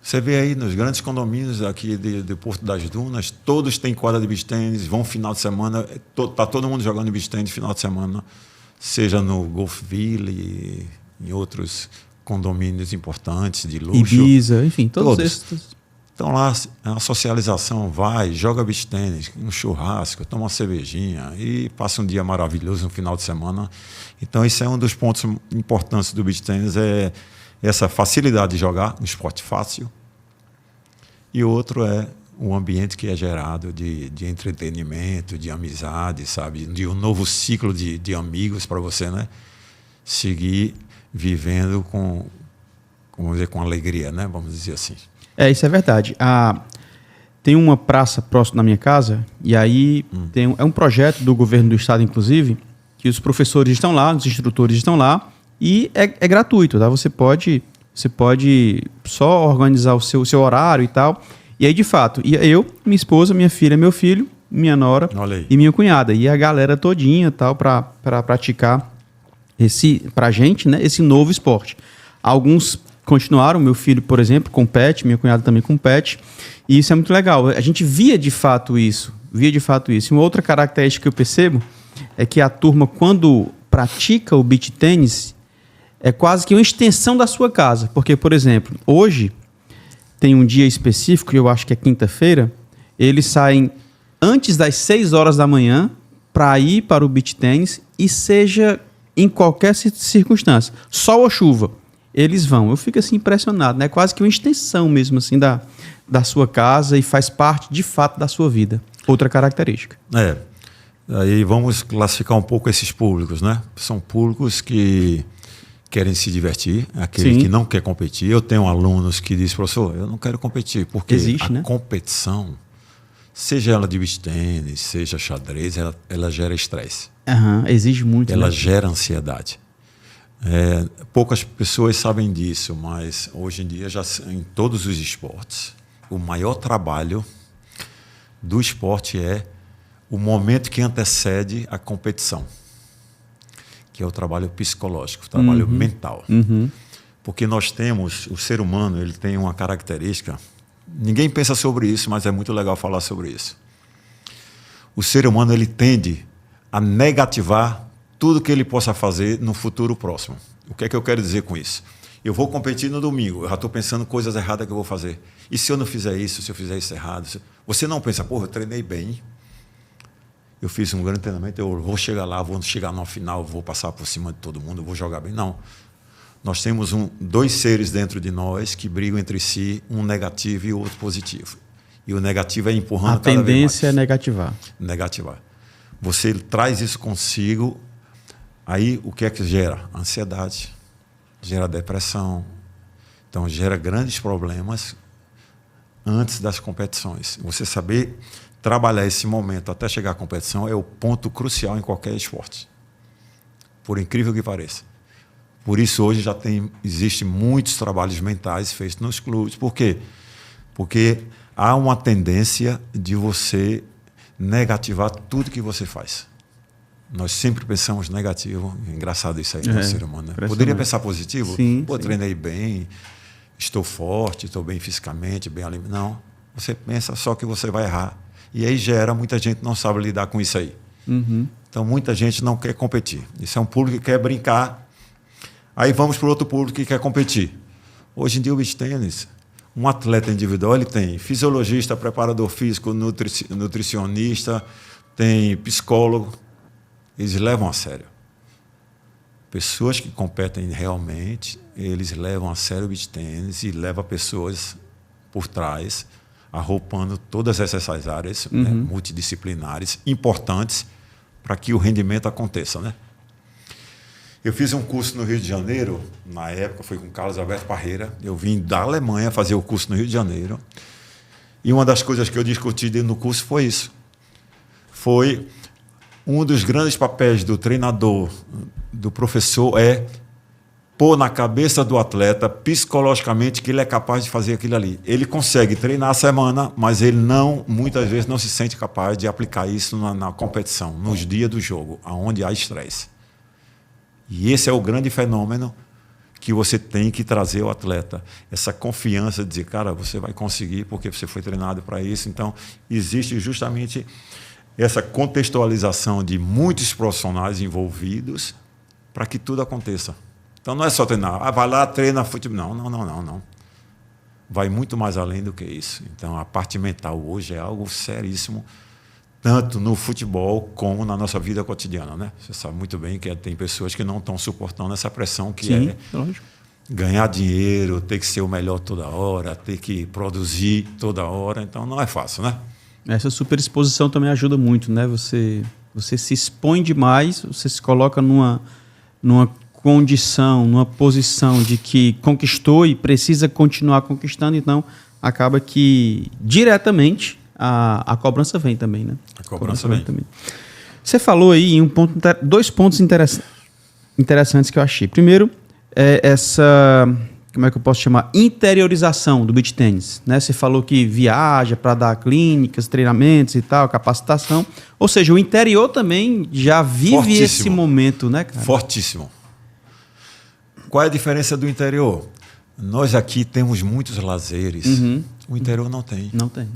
Você vê aí nos grandes condomínios aqui de Porto das Dunas, todos têm quadra de beach tennis, vão final de semana, está todo mundo jogando beach tennis final de semana, seja no Golfville, em outros condomínios importantes de luxo. Ibiza, enfim, todos esses. Então lá a socialização vai, joga beach tennis, um churrasco, toma uma cervejinha e passa um dia maravilhoso no final de semana. Então esse é um dos pontos importantes do beach tennis, é essa facilidade de jogar, um esporte fácil. E outro é um ambiente que é gerado de entretenimento, de amizade, sabe? De um novo ciclo de amigos para você, né? Seguir vivendo com alegria, né? Vamos dizer assim. Isso é verdade. Tem uma praça próxima da minha casa, e aí é um projeto do governo do estado, inclusive, que os professores estão lá, os instrutores estão lá, e é gratuito, tá? Você pode só organizar o seu horário e tal. E aí, de fato, eu, minha esposa, minha filha, meu filho, minha nora e minha cunhada. E a galera todinha tal para praticar pra gente, né, esse novo esporte. Alguns continuaram, meu filho, por exemplo, compete, minha cunhada também compete. E isso é muito legal. A gente via de fato isso. E uma outra característica que eu percebo é que a turma, quando pratica o beach tennis, é quase que uma extensão da sua casa. Porque, por exemplo, hoje tem um dia específico, eu acho que é quinta-feira, eles saem antes das 6 horas da manhã para ir para o beach tennis, e seja em qualquer circunstância, sol ou chuva, eles vão. Eu fico assim impressionado, né? Quase que uma extensão mesmo assim da sua casa, e faz parte de fato da sua vida. Outra característica. Aí vamos classificar um pouco esses públicos, né? São públicos que querem se divertir, aquele que não quer competir. Eu tenho alunos que dizem, professor, eu não quero competir, porque a competição, seja ela de beach tennis, seja xadrez, ela gera estresse. Exige muito. Ela gera ansiedade. Poucas pessoas sabem disso, mas hoje em dia, já em todos os esportes, o maior trabalho do esporte é o momento que antecede a competição, que é o trabalho psicológico, o trabalho mental. Porque nós temos, o ser humano, ele tem uma característica, ninguém pensa sobre isso, mas é muito legal falar sobre isso. O ser humano, ele tende a negativar tudo que ele possa fazer no futuro próximo. O que é que eu quero dizer com isso? Eu vou competir no domingo, eu já estou pensando coisas erradas que eu vou fazer. E se eu não fizer isso, se eu fizer isso errado? Você não pensa, eu treinei bem, eu fiz um grande treinamento, eu vou chegar lá, vou chegar no final, vou passar por cima de todo mundo, vou jogar bem. Não. Nós temos dois seres dentro de nós que brigam entre si, um negativo e o outro positivo. E o negativo é empurrando cada vez mais. A tendência é negativar. Negativar. Você traz isso consigo, aí o que é que gera? Ansiedade, gera depressão. Então, gera grandes problemas antes das competições. Você saber trabalhar esse momento até chegar à competição é o ponto crucial em qualquer esporte, por incrível que pareça. Por isso hoje existe muitos trabalhos mentais feitos nos clubes. Por quê? Porque há uma tendência de você negativar tudo que você faz. Nós sempre pensamos negativo. Engraçado isso aí no ser humano, né? Poderia pensar positivo? Sim, treinei bem, estou forte, estou bem fisicamente, bem alimentado. Não, você pensa só que você vai errar. E aí muita gente não sabe lidar com isso aí. Então, muita gente não quer competir. Isso é um público que quer brincar. Aí vamos para o outro público que quer competir. Hoje em dia, o beach tênis, um atleta individual, ele tem fisiologista, preparador físico, nutricionista, tem psicólogo. Eles levam a sério. Pessoas que competem realmente, eles levam a sério o beach tênis e levam pessoas por trás, arroupando todas essas áreas multidisciplinares importantes para que o rendimento aconteça, né? Eu fiz um curso no Rio de Janeiro, na época foi com o Carlos Alberto Parreira. Eu vim da Alemanha fazer o curso no Rio de Janeiro. E uma das coisas que eu discuti dentro do curso foi isso. Foi um dos grandes papéis do treinador, do professor, é pôr na cabeça do atleta, psicologicamente, que ele é capaz de fazer aquilo ali. Ele consegue treinar a semana, mas ele muitas vezes não se sente capaz de aplicar isso na competição, nos dias do jogo, onde há estresse. E esse é o grande fenômeno que você tem que trazer ao atleta. Essa confiança de dizer, cara, você vai conseguir porque você foi treinado para isso. Então, existe justamente essa contextualização de muitos profissionais envolvidos para que tudo aconteça. Então, não é só treinar. Vai lá, treina futebol. Não. Vai muito mais além do que isso. Então, a parte mental hoje é algo seríssimo, tanto no futebol como na nossa vida cotidiana, né? Você sabe muito bem que tem pessoas que não estão suportando essa pressão que Sim, lógico. Ganhar dinheiro, ter que ser o melhor toda hora, ter que produzir toda hora. Então, não é fácil, né? Essa superexposição também ajuda muito, né? Você se expõe demais, você se coloca numa condição, numa posição de que conquistou e precisa continuar conquistando, então acaba que diretamente a cobrança vem também, né? A cobrança vem também. Você falou aí em dois pontos interessantes que eu achei. Primeiro, essa, como é que eu posso chamar? Interiorização do beach tennis, né? Você falou que viaja para dar clínicas, treinamentos e tal, capacitação. Ou seja, o interior também já vive fortíssimo. Esse momento, né, cara? Fortíssimo. Qual é a diferença do interior? Nós aqui temos muitos lazeres. O interior não tem. Não tem.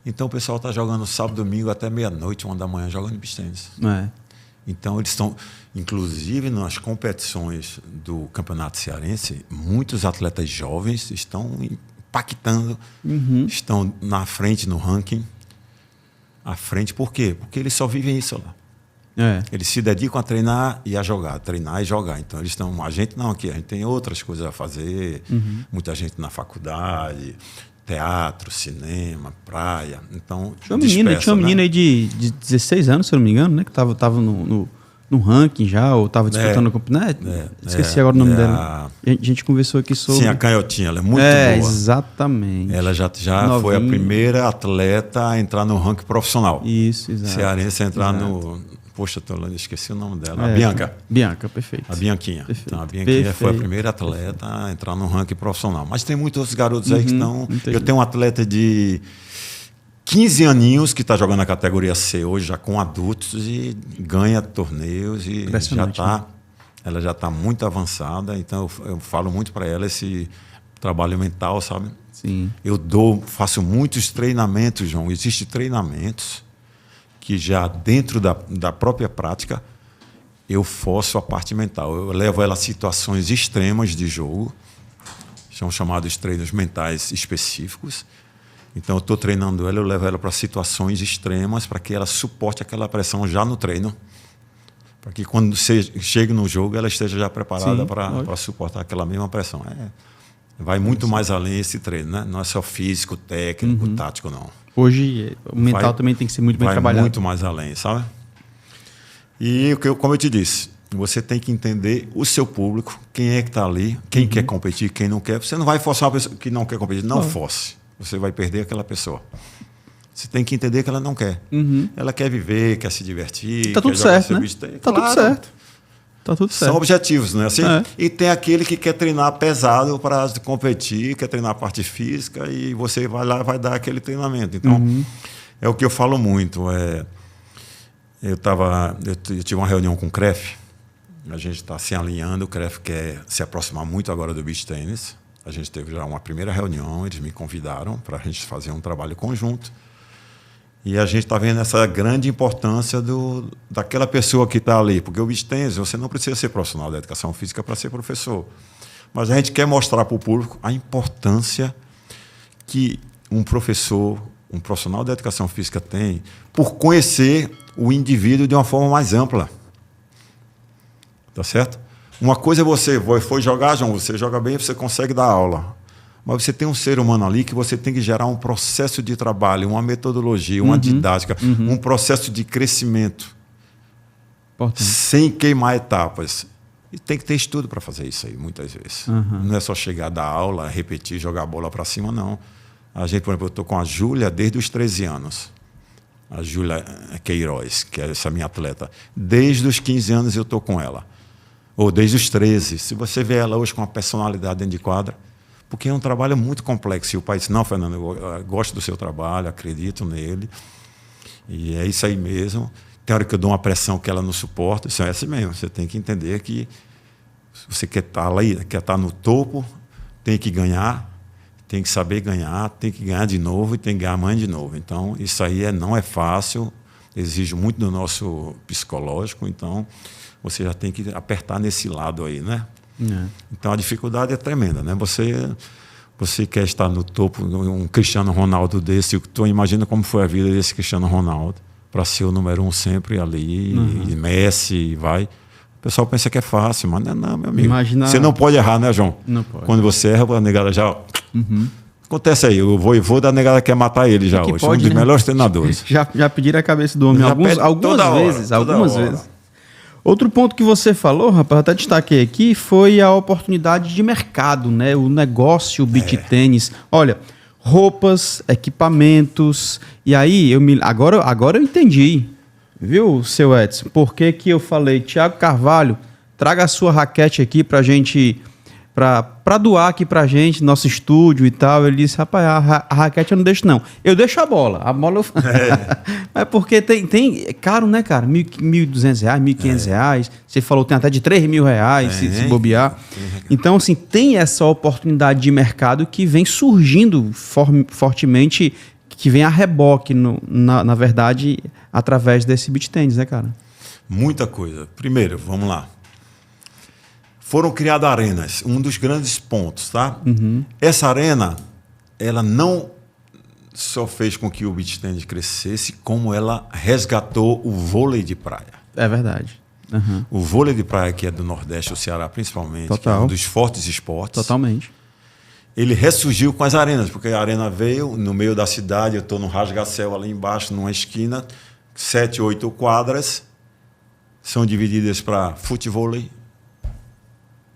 Então o pessoal está jogando sábado, domingo até meia-noite, 1h, jogando beach tennis. Então eles estão, inclusive nas competições do Campeonato Cearense, muitos atletas jovens estão impactando, estão na frente no ranking. À frente por quê? Porque eles só vivem isso lá. Eles se dedicam a treinar e a jogar, treinar e jogar. Então eles estão, a gente não aqui, a gente tem outras coisas a fazer, muita gente na faculdade, teatro, cinema, praia. Então, tinha uma menina aí de 16 anos, se eu não me engano, né? Que estava no ranking já, ou estava disputando o campeonato. Esqueci agora o nome dela. A gente conversou aqui sobre... Sim, a Canhotinha, ela é muito boa. Exatamente. Ela já foi a primeira atleta a entrar no ranking profissional. Isso, exato. Cearense a entrar no... Poxa, esqueci o nome dela. A Bianca. Bianca, perfeito. A Bianquinha. Perfeito. Então, a Bianquinha foi a primeira atleta a entrar no ranking profissional. Mas tem muitos outros garotos aí que estão... Entendi. Eu tenho um atleta de 15 aninhos que está jogando na categoria C hoje, já com adultos, e ganha torneios. E ela já está muito avançada. Então, eu falo muito para ela esse trabalho mental, sabe? Sim. Faço muitos treinamentos, João. Existem treinamentos que já dentro da própria prática eu forço a parte mental. Eu levo ela a situações extremas de jogo, são chamados treinos mentais específicos. Então, eu estou treinando ela, eu levo ela para situações extremas para que ela suporte aquela pressão já no treino, para que quando você chegue no jogo ela esteja já preparada para suportar aquela mesma pressão. Vai muito mais além esse treino, né? Não é só físico, técnico, tático, não. Hoje, o mental também tem que ser muito bem trabalhado. Vai muito mais além, sabe? E, como eu te disse, você tem que entender o seu público, quem é que está ali, quem quer competir, quem não quer. Você não vai forçar uma pessoa que não quer competir. Não force. Você vai perder aquela pessoa. Você tem que entender que ela não quer. Ela quer viver, quer se divertir. Tá tudo certo, né? Tá tudo certo. Tá tudo certo. São objetivos, não é assim? E tem aquele que quer treinar pesado para competir, quer treinar a parte física e você vai lá e vai dar aquele treinamento. Então, é o que eu falo muito. Eu tive uma reunião com o CREF, a gente está se alinhando, o CREF quer se aproximar muito agora do beach tennis. A gente teve já uma primeira reunião, eles me convidaram para a gente fazer um trabalho conjunto. E a gente está vendo essa grande importância daquela pessoa que está ali. Porque o beach tennis, você não precisa ser profissional da educação física para ser professor. Mas a gente quer mostrar para o público a importância que um professor, um profissional da educação física tem por conhecer o indivíduo de uma forma mais ampla. Tá certo? Uma coisa é você foi jogar, João, você joga bem, você consegue dar aula. Mas você tem um ser humano ali que você tem que gerar um processo de trabalho, uma metodologia, uma didática, um processo de crescimento. Importante. Sem queimar etapas. E tem que ter estudo para fazer isso aí, muitas vezes. Não é só chegar, dar aula, repetir, jogar a bola para cima, não. A gente, por exemplo, eu estou com a Júlia desde os 13 anos. A Júlia Queiroz, que é essa minha atleta. Desde os 15 anos eu estou com ela. Ou desde os 13. Se você vê ela hoje com uma personalidade dentro de quadra, porque é um trabalho muito complexo. E o pai disse, não, Fernando, eu gosto do seu trabalho, acredito nele. E é isso aí mesmo. Tem hora que eu dou uma pressão que ela não suporta. Isso é assim mesmo. Você tem que entender que você quer estar lá, quer estar no topo, tem que ganhar, tem que saber ganhar, tem que ganhar de novo e tem que ganhar amanhã de novo. Então, isso aí não é fácil, exige muito do nosso psicológico. Então, você já tem que apertar nesse lado aí, né? Então, a dificuldade é tremenda, né? Você quer estar no topo, um Cristiano Ronaldo desse, tu imagina como foi a vida desse Cristiano Ronaldo, para ser o número 1 sempre ali, e Messi, e vai. O pessoal pensa que é fácil, mas não, meu amigo. Você não pode errar, né, João? Não pode. Quando você erra, a negada já... Acontece aí, o voivô da negada quer matar ele já hoje. Um dos melhores treinadores. Já pediram a cabeça do homem algumas vezes. Outro ponto que você falou, rapaz, até destaquei aqui, foi a oportunidade de mercado, né? O negócio beach tênis. Olha, roupas, equipamentos. E aí, agora eu entendi, viu, seu Edson? Por que que eu falei, Thiago Carvalho, traga a sua raquete aqui pra gente, pra doar aqui pra gente, nosso estúdio e tal. Ele disse, rapaz, a raquete eu não deixo não. Eu deixo a bola. A bola eu... Mas porque tem caro, né, cara? R$1.200, R$1.500. Você falou tem até de R$3.000 se bobear. Então, assim, tem essa oportunidade de mercado que vem surgindo fortemente, que vem a reboque, na verdade, através desse beach tennis, né, cara? Muita coisa. Primeiro, vamos lá. Foram criadas arenas, um dos grandes pontos, tá? Essa arena, ela não só fez com que o beach tennis crescesse, como ela resgatou o vôlei de praia. É verdade. O vôlei de praia, que é do Nordeste, o Ceará principalmente, que é um dos fortes esportes. Totalmente. Ele ressurgiu com as arenas, porque a arena veio no meio da cidade, eu estou no rasga-céu ali embaixo, numa esquina, 7, 8 quadras, são divididas para futevôlei,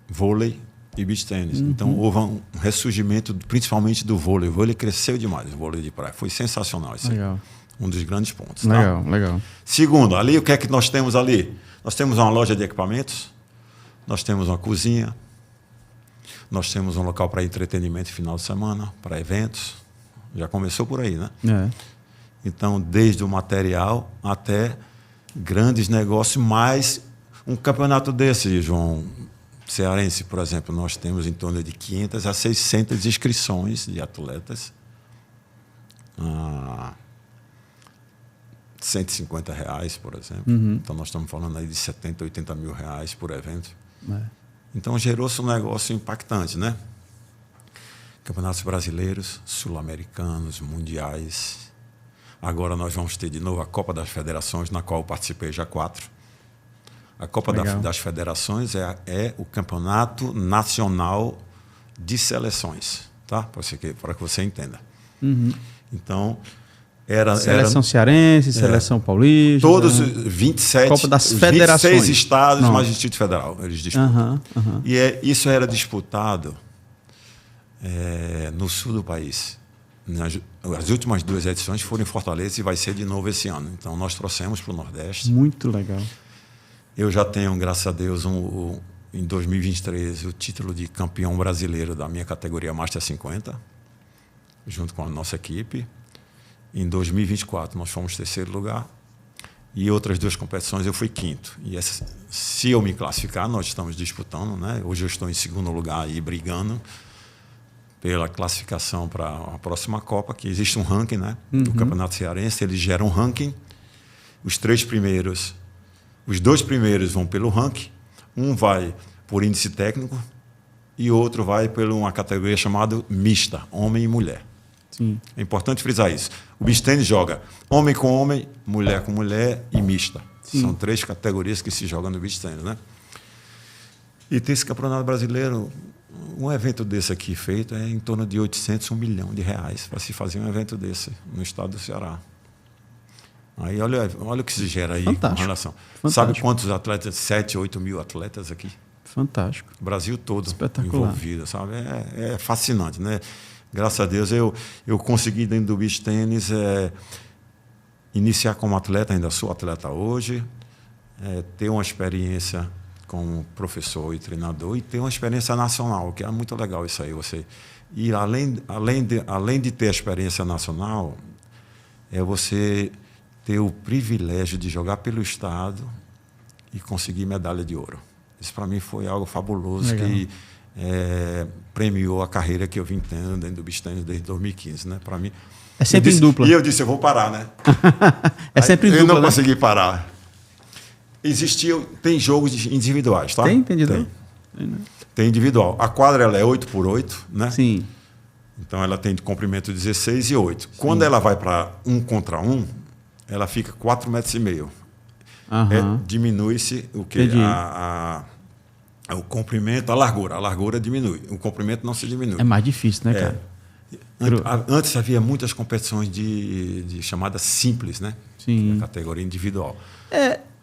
vôlei e beach tennis. Então houve um ressurgimento principalmente do vôlei. O vôlei cresceu demais, o vôlei de praia. Foi sensacional isso aí. Um dos grandes pontos. Legal, tá? legal. Segundo, ali o que é que nós temos ali? Nós temos uma loja de equipamentos, nós temos uma cozinha, nós temos um local para entretenimento final de semana, para eventos. Já começou por aí, né? Então, desde o material até grandes negócios, mais um campeonato desse, João, cearense, por exemplo, nós temos em torno de 500 a 600 inscrições de atletas. R$150, por exemplo. Então, nós estamos falando aí de 70, 80 mil reais por evento. Então, gerou-se um negócio impactante, né? Campeonatos brasileiros, sul-americanos, mundiais. Agora nós vamos ter de novo a Copa das Federações, na qual eu participei já 4. A Copa das Federações é o campeonato nacional de seleções, tá? Para que você entenda. Então, seleção cearense, seleção paulista. Todos 27, Copa das Federações. 26 estados, mais Distrito Federal, eles disputam. E isso era disputado no sul do país. As últimas 2 edições foram em Fortaleza e vai ser de novo esse ano. Então, nós trouxemos para o Nordeste. Muito legal. Eu já tenho, graças a Deus, em 2023, o título de campeão brasileiro da minha categoria Master 50, junto com a nossa equipe. Em 2024, nós fomos 3º lugar. E outras 2 competições eu fui 5º. E se eu me classificar, nós estamos disputando, né? Hoje eu estou em 2º lugar aí, brigando pela classificação para a próxima Copa, que existe um ranking, né, do Campeonato Cearense. Eles geram um ranking. Os 2 primeiros vão pelo ranking. Um vai por índice técnico e outro vai por uma categoria chamada mista, homem e mulher. Sim. É importante frisar isso. O beach tênis joga homem com homem, mulher com mulher e mista. Sim. São 3 categorias que se jogam no beach tênis, né? E tem esse campeonato brasileiro, um evento desse aqui feito é em torno de 800, 1 milhão de reais para se fazer um evento desse no estado do Ceará. Aí olha o que se gera aí. Fantástico. Com relação. Fantástico. Sabe quantos atletas? 7, 8 mil atletas aqui. Fantástico. O Brasil todo Espetacular. envolvido, sabe? É fascinante, né? Graças a Deus eu consegui dentro do beach tênis iniciar como atleta, ainda sou atleta hoje, ter uma experiência como professor e treinador e ter uma experiência nacional, que é muito legal isso aí. E além de ter a experiência nacional, você ter o privilégio de jogar pelo estado e conseguir medalha de ouro. Isso para mim foi algo fabuloso. Legal. Que premiou a carreira que eu vim tendo dentro do beach tênis desde 2015, né? Para mim. É sempre em dupla. E eu disse, eu vou parar, né? Sempre em dupla. Eu não consegui né? parar. Tem jogos individuais, tá? Tem individual? Tem individual. A quadra ela é 8x8, né? Sim. Então ela tem de comprimento 16 e 8. Sim. Quando ela vai para 1 contra 1, ela fica 4,5 metros. Diminui-se o quê? O comprimento, a largura. A largura diminui. O comprimento não se diminui. É mais difícil, né, cara? Antes havia muitas competições de chamadas simples, né? Sim. A categoria individual.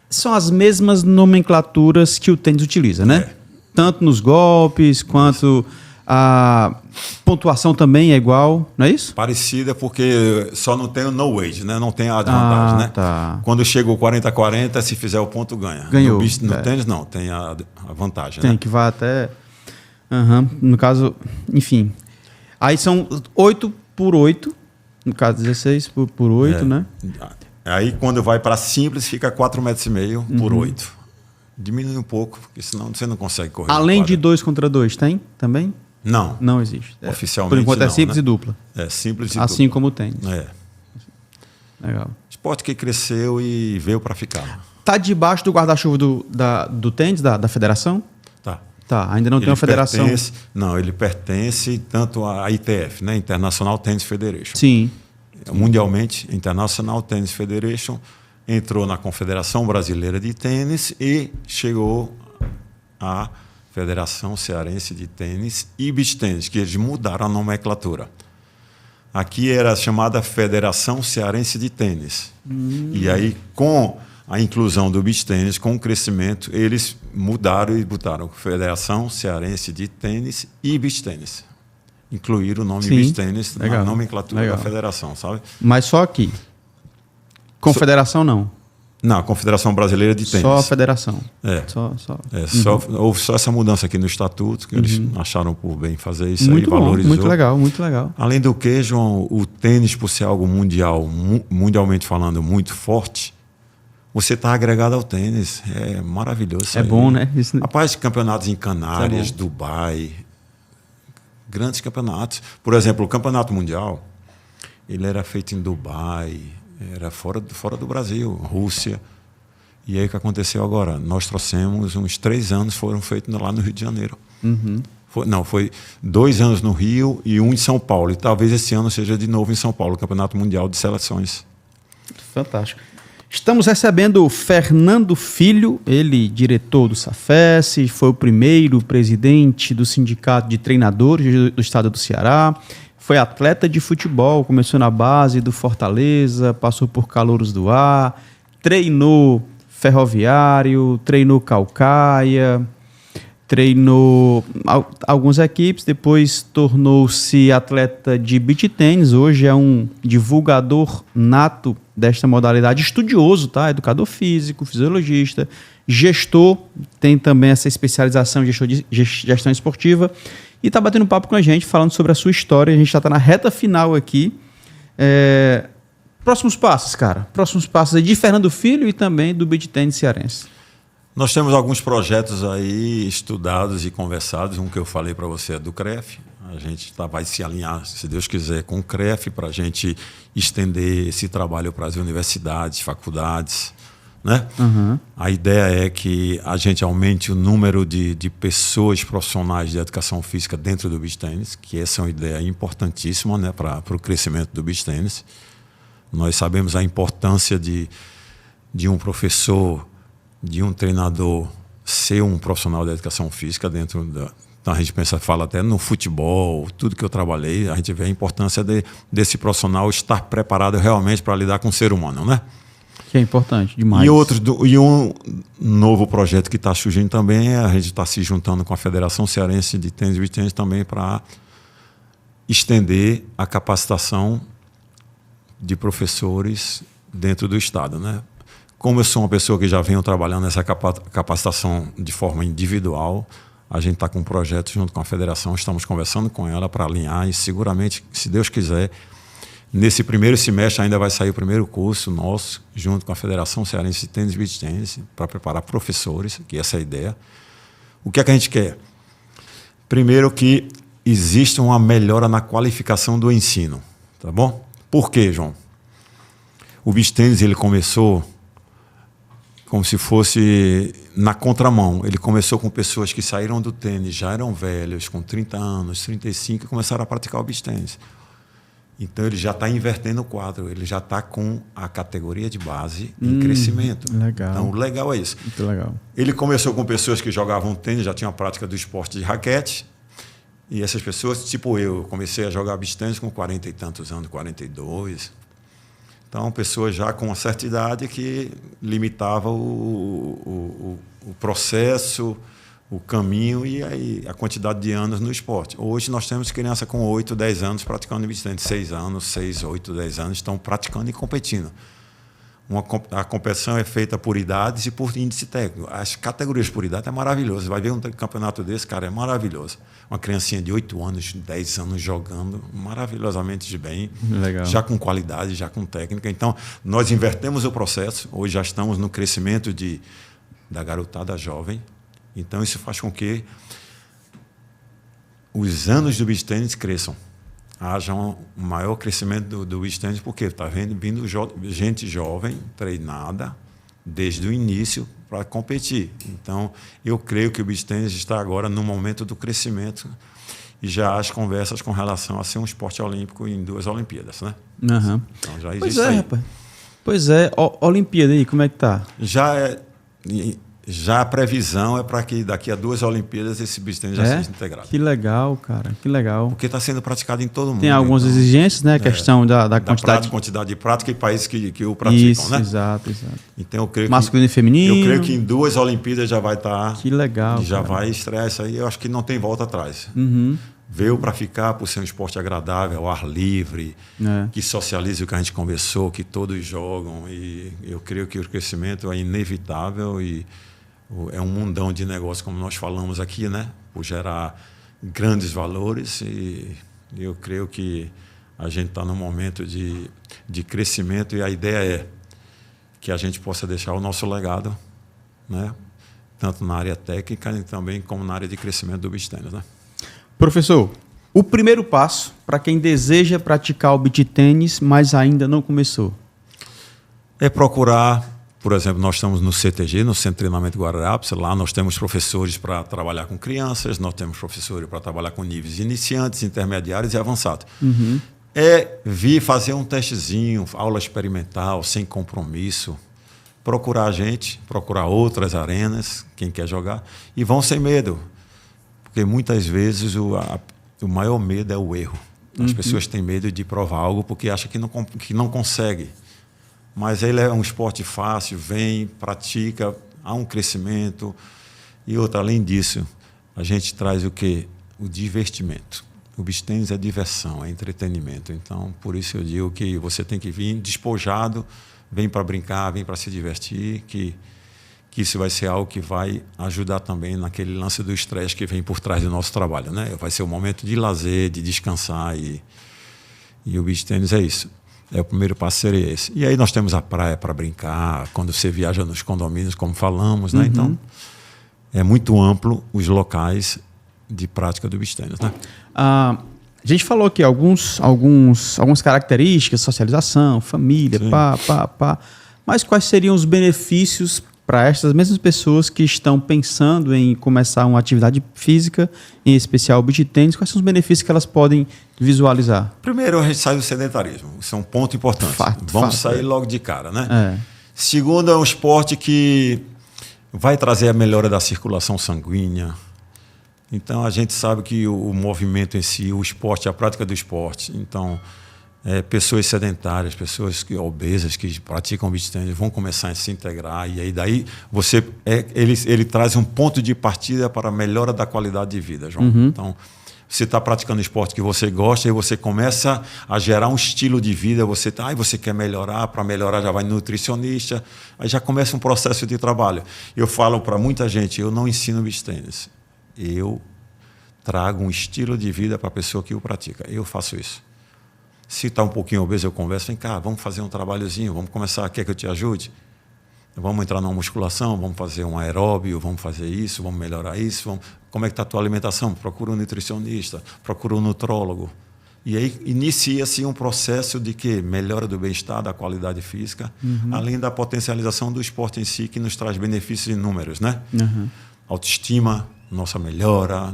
São as mesmas nomenclaturas que o tênis utiliza, né? Tanto nos golpes quanto a pontuação também é igual, não é isso? Parecida, porque só não tem o no weight, né? Não tem a desvantagem, né? Tá. Quando chega o 40-40, se fizer o ponto, ganha. Ganhou. No tênis, não. Tem a vantagem, tem, né? que vai até... No caso, enfim. Aí são 8x8, no caso 16 por 8, né? Aí quando vai para simples, fica 4,5 metros por 8. Diminui um pouco, porque senão você não consegue correr. Além de 2 contra 2, tem também? Não. Não existe. Oficialmente por enquanto não, é simples, né? e dupla. É simples e assim dupla. como o tênis. Legal. Esporte que cresceu e veio para ficar. Tá debaixo do guarda-chuva do tênis, da federação? Tá, ainda não tem uma federação. Ele pertence tanto à ITF, né? International Tennis Federation. Sim. Mundialmente, International Tennis Federation entrou na Confederação Brasileira de Tênis e chegou à Federação Cearense de Tênis e Beach Tênis, que eles mudaram a nomenclatura. Aqui era chamada Federação Cearense de Tênis. E aí, com a inclusão do beach tênis, com o crescimento, eles mudaram e botaram Federação Cearense de Tênis e Beach Tênis. Incluíram o nome beach tênis na nomenclatura da federação, sabe? Mas só aqui. Confederação não. Não, Confederação Brasileira de Tênis. Só a federação. Houve só essa mudança aqui no estatuto, que eles acharam por bem fazer isso muito aí, bom, valorizou. Muito legal, muito legal. Além do que, João, o tênis, por ser algo mundial, mundialmente falando, muito forte, você está agregado ao tênis. É maravilhoso. É bom, né? Isso... Rapaz, campeonatos em Canárias, Dubai, grandes campeonatos. Por exemplo, o campeonato mundial, ele era feito em Dubai, era fora do Brasil, Rússia. E aí o que aconteceu agora? Nós trouxemos uns 3 anos, foram feitos lá no Rio de Janeiro. Foi 2 anos no Rio e 1 em São Paulo. E talvez esse ano seja de novo em São Paulo, o Campeonato Mundial de Seleções. Fantástico. Estamos recebendo o Fernando Filho, ele diretor do SAFES, foi o primeiro presidente do Sindicato de Treinadores do Estado do Ceará, foi atleta de futebol, começou na base do Fortaleza, passou por Calouros do Ar, treinou Ferroviário, treinou Caucaia, treinou algumas equipes, depois tornou-se atleta de beach tênis, hoje é um divulgador nato desta modalidade, estudioso, tá? Educador físico, fisiologista, gestor, tem também essa especialização em gestão esportiva e está batendo papo com a gente, falando sobre a sua história. A gente já está na reta final aqui. Próximos passos, cara. Próximos passos aí de Fernando Filho e também do beach tênis cearense. Nós temos alguns projetos aí estudados e conversados. Um que eu falei para você é do CREF, A gente vai se alinhar, se Deus quiser, com o CREF para a gente estender esse trabalho para as universidades, faculdades, né? A ideia é que a gente aumente o número de pessoas profissionais de educação física dentro do beach tennis, que essa é uma ideia importantíssima, né, para o crescimento do beach tennis. Nós sabemos a importância de um professor, de um treinador ser um profissional da educação física dentro da... Então a gente fala até no futebol, tudo que eu trabalhei, a gente vê a importância desse profissional estar preparado realmente para lidar com o ser humano, né? Que é importante demais. E um novo projeto que está surgindo também é a gente está se juntando com a Federação Cearense de Tênis e Beach Tennis também para estender a capacitação de professores dentro do estado, né? Como eu sou uma pessoa que já venho trabalhando nessa capacitação de forma individual, a gente está com um projeto junto com a federação, estamos conversando com ela para alinhar e seguramente, se Deus quiser, nesse primeiro semestre ainda vai sair o primeiro curso nosso, junto com a Federação Cearense de Tênis e Beach Tennis, para preparar professores, que essa é a ideia. O que é que a gente quer? Primeiro que exista uma melhora na qualificação do ensino, tá bom? Por quê, João? O beach tennis ele começou como se fosse na contramão. Ele começou com pessoas que saíram do tênis, já eram velhos, com 30 anos, 35, e começaram a praticar o beach tennis. Então, ele já está invertendo o quadro, ele já está com a categoria de base em crescimento. Legal. Então, o legal é isso. Muito legal. Ele começou com pessoas que jogavam tênis, já tinham a prática do esporte de raquete, e essas pessoas, tipo eu, comecei a jogar beach tennis com 40 e tantos anos, 42. Então, pessoas já com uma certa idade que limitava o processo, o caminho e aí a quantidade de anos no esporte. Hoje nós temos criança com 8, 10 anos praticando beach tennis, 6 anos, 6, 8, 10 anos estão praticando e competindo. A competição é feita por idades e por índice técnico. As categorias por idade é maravilhoso. Você vai ver um campeonato desse, cara, é maravilhoso. Uma criancinha de 8 anos, 10 anos jogando maravilhosamente de bem. Legal. Já com qualidade, já com técnica. Então, nós invertemos o processo. Hoje já estamos no crescimento da garotada jovem. Então, isso faz com que os anos do beach tennis cresçam. Haja um maior crescimento do beach tennis, porque está vindo gente jovem, treinada, desde o início para competir. Então, eu creio que o beach tennis está agora no momento do crescimento e já há as conversas com relação a ser um esporte olímpico em 2 Olimpíadas, né? Uhum. Então, já existe pois é, aí. Rapaz. Pois é. Olimpíada aí, como é que tá? Já a previsão é para que daqui a 2 Olimpíadas esse beach tennis já seja integrado. Que legal, cara. Que legal. Porque está sendo praticado em todo mundo. Tem algumas exigências, né? A questão da quantidade de prática e países que o praticam, isso, né? Exato. Então, eu creio masculino e feminino. Eu creio que em 2 Olimpíadas já vai estar... Que legal, já cara. vai estrear isso aí. Eu acho que não tem volta atrás. Uhum. Veio para ficar, por ser um esporte agradável, ao ar livre, que socialize o que a gente conversou, que todos jogam. E eu creio que o crescimento é inevitável e é um mundão de negócio, como nós falamos aqui, né? Por gerar grandes valores e eu creio que a gente está num momento de crescimento e a ideia é que a gente possa deixar o nosso legado, né? Tanto na área técnica e também como na área de crescimento do beach tennis, né? Professor, o primeiro passo para quem deseja praticar o beach tennis, mas ainda não começou? É procurar... Por exemplo, nós estamos no CTG, no Centro de Treinamento Guararapes. Lá nós temos professores para trabalhar com crianças, nós temos professores para trabalhar com níveis iniciantes, intermediários e avançados. Uhum. É vir fazer um testezinho, aula experimental, sem compromisso, procurar a gente, procurar outras arenas, quem quer jogar, e vão sem medo. Porque muitas vezes o maior medo é o erro. As pessoas têm medo de provar algo porque acham que não consegue. Mas ele é um esporte fácil, vem, pratica, há um crescimento. E outra, além disso, a gente traz o quê? O divertimento. O beach tennis é diversão, é entretenimento. Então, por isso eu digo que você tem que vir despojado, vem para brincar, vem para se divertir, que isso vai ser algo que vai ajudar também naquele lance do estresse que vem por trás do nosso trabalho, né? Vai ser um momento de lazer, de descansar e o beach tennis é isso. O primeiro passo seria esse. E aí nós temos a praia para brincar, quando você viaja nos condomínios, como falamos, né? Então, é muito amplo os locais de prática do beach tennis, né? A gente falou aqui algumas características, socialização, família, mas quais seriam os benefícios para essas mesmas pessoas que estão pensando em começar uma atividade física, em especial o beach tennis? Quais são os benefícios que elas podem visualizar? Primeiro, a gente sai do sedentarismo. Isso é um ponto importante. Vamos sair logo de cara, né? Segundo, é um esporte que vai trazer a melhora da circulação sanguínea. Então, a gente sabe que o movimento em si, o esporte, a prática do esporte. Então, pessoas sedentárias, pessoas obesas que praticam beach tennis vão começar a se integrar. E aí, daí, ele traz um ponto de partida para a melhora da qualidade de vida, João. Então, você está praticando esporte que você gosta e você começa a gerar um estilo de vida. Você quer melhorar, para melhorar já vai no nutricionista, aí já começa um processo de trabalho. Eu falo para muita gente, eu não ensino beach tennis. Eu trago um estilo de vida para a pessoa que o pratica. Eu faço isso. Se está um pouquinho obeso, eu converso, vem cá, vamos fazer um trabalhozinho, vamos começar, quer que eu te ajude? Vamos entrar numa musculação, vamos fazer um aeróbio, vamos fazer isso, vamos melhorar isso. Como é que está a tua alimentação? Procura um nutricionista, procura um nutrólogo. E aí inicia-se um processo de que melhora do bem-estar, da qualidade física, além da potencialização do esporte em si, que nos traz benefícios inúmeros, né? Autoestima, nossa melhora,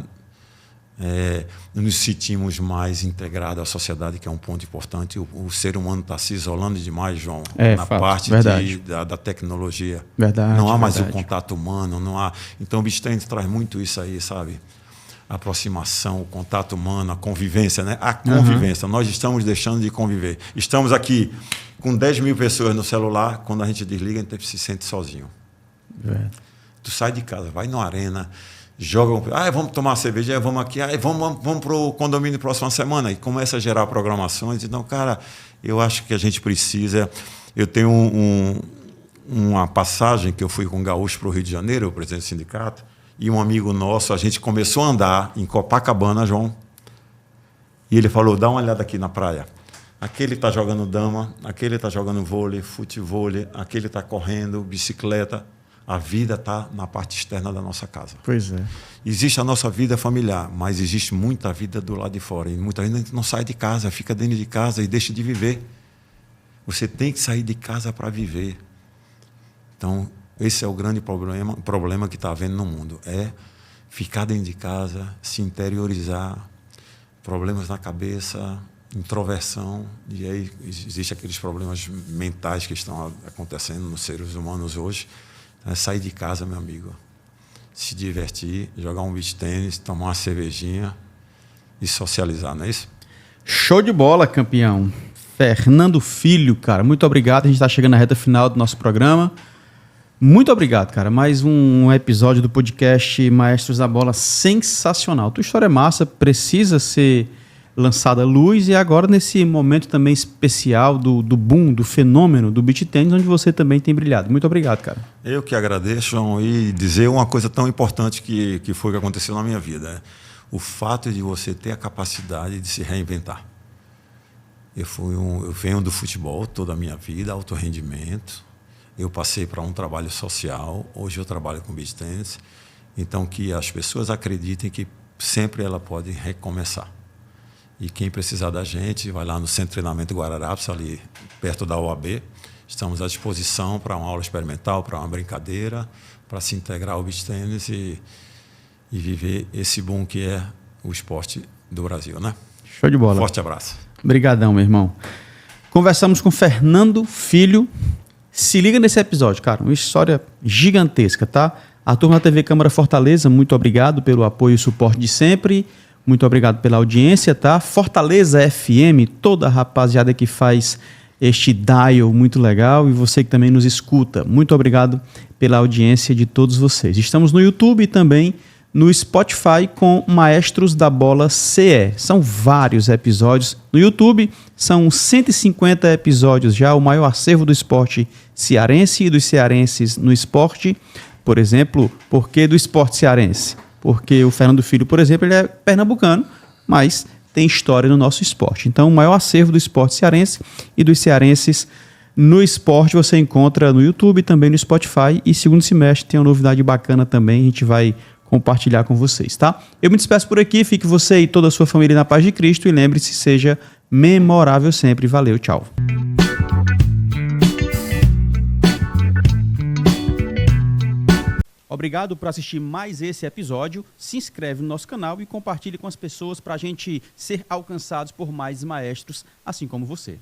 nos sentimos mais integrados à sociedade, que é um ponto importante. O ser humano está se isolando demais, João, na parte da tecnologia. Não há mais o contato humano, não há. Então o beach tennis traz muito isso aí, sabe? A aproximação, o contato humano, a convivência, né? A convivência. Nós estamos deixando de conviver. Estamos aqui com 10 mil pessoas no celular, quando a gente desliga, a gente se sente sozinho. Tu sai de casa, vai numa arena, joga, vamos tomar uma cerveja, vamos aqui, vamos para o condomínio próxima semana, e começa a gerar programações. Então, cara, eu acho que a gente precisa. Eu tenho uma passagem que eu fui com o Gaúcho para o Rio de Janeiro, o presidente do sindicato, e um amigo nosso, a gente começou a andar em Copacabana, João, e ele falou, dá uma olhada aqui na praia. Aquele está jogando dama, aquele está jogando vôlei, futevôlei, aquele está correndo, bicicleta. A vida está na parte externa da nossa casa. Pois é. Existe a nossa vida familiar, mas existe muita vida do lado de fora. E muita gente não sai de casa, fica dentro de casa e deixa de viver. Você tem que sair de casa para viver. Então, esse é o grande problema que está havendo no mundo. É ficar dentro de casa, se interiorizar, problemas na cabeça, introversão. E aí existem aqueles problemas mentais que estão acontecendo nos seres humanos hoje. É sair de casa, meu amigo, se divertir, jogar um beach tennis, tomar uma cervejinha e socializar, não é isso? Show de bola, campeão. Fernando Filho, cara, muito obrigado. A gente está chegando na reta final do nosso programa. Muito obrigado, cara. Mais um episódio do podcast Maestros da Bola sensacional. Tua história é massa, precisa ser lançada à luz, e agora nesse momento também especial do boom, do fenômeno do beach tennis, onde você também tem brilhado. Muito obrigado, cara. Eu que agradeço, João, e dizer uma coisa tão importante que foi que aconteceu na minha vida. O fato de você ter a capacidade de se reinventar. Eu venho do futebol toda a minha vida, alto rendimento. Eu passei para um trabalho social, hoje eu trabalho com beach tennis. Então, que as pessoas acreditem que sempre ela pode recomeçar. E quem precisar da gente, vai lá no Centro de Treinamento Guararapes, ali perto da OAB. Estamos à disposição para uma aula experimental, para uma brincadeira, para se integrar ao beach tennis e viver esse boom que é o esporte do Brasil, né? Show de bola. Forte abraço. Obrigadão, meu irmão. Conversamos com Fernando Filho. Se liga nesse episódio, cara. Uma história gigantesca, tá? A turma da TV Câmara Fortaleza, muito obrigado pelo apoio e suporte de sempre. Muito obrigado pela audiência, tá? Fortaleza FM, toda a rapaziada que faz este dial muito legal, e você que também nos escuta. Muito obrigado pela audiência de todos vocês. Estamos no YouTube e também no Spotify com Maestros da Bola CE. São vários episódios no YouTube, são 150 episódios já, o maior acervo do esporte cearense e dos cearenses no esporte. Por exemplo, por que do esporte cearense? Porque o Fernando Filho, por exemplo, ele é pernambucano, mas tem história no nosso esporte. Então, o maior acervo do esporte cearense e dos cearenses no esporte você encontra no YouTube, também no Spotify. E segundo semestre tem uma novidade bacana também. A gente vai compartilhar com vocês, tá? Eu me despeço por aqui, fique você e toda a sua família na paz de Cristo e lembre-se, seja memorável sempre. Valeu, tchau. Obrigado por assistir mais esse episódio. Se inscreve no nosso canal e compartilhe com as pessoas para a gente ser alcançados por mais maestros, assim como você.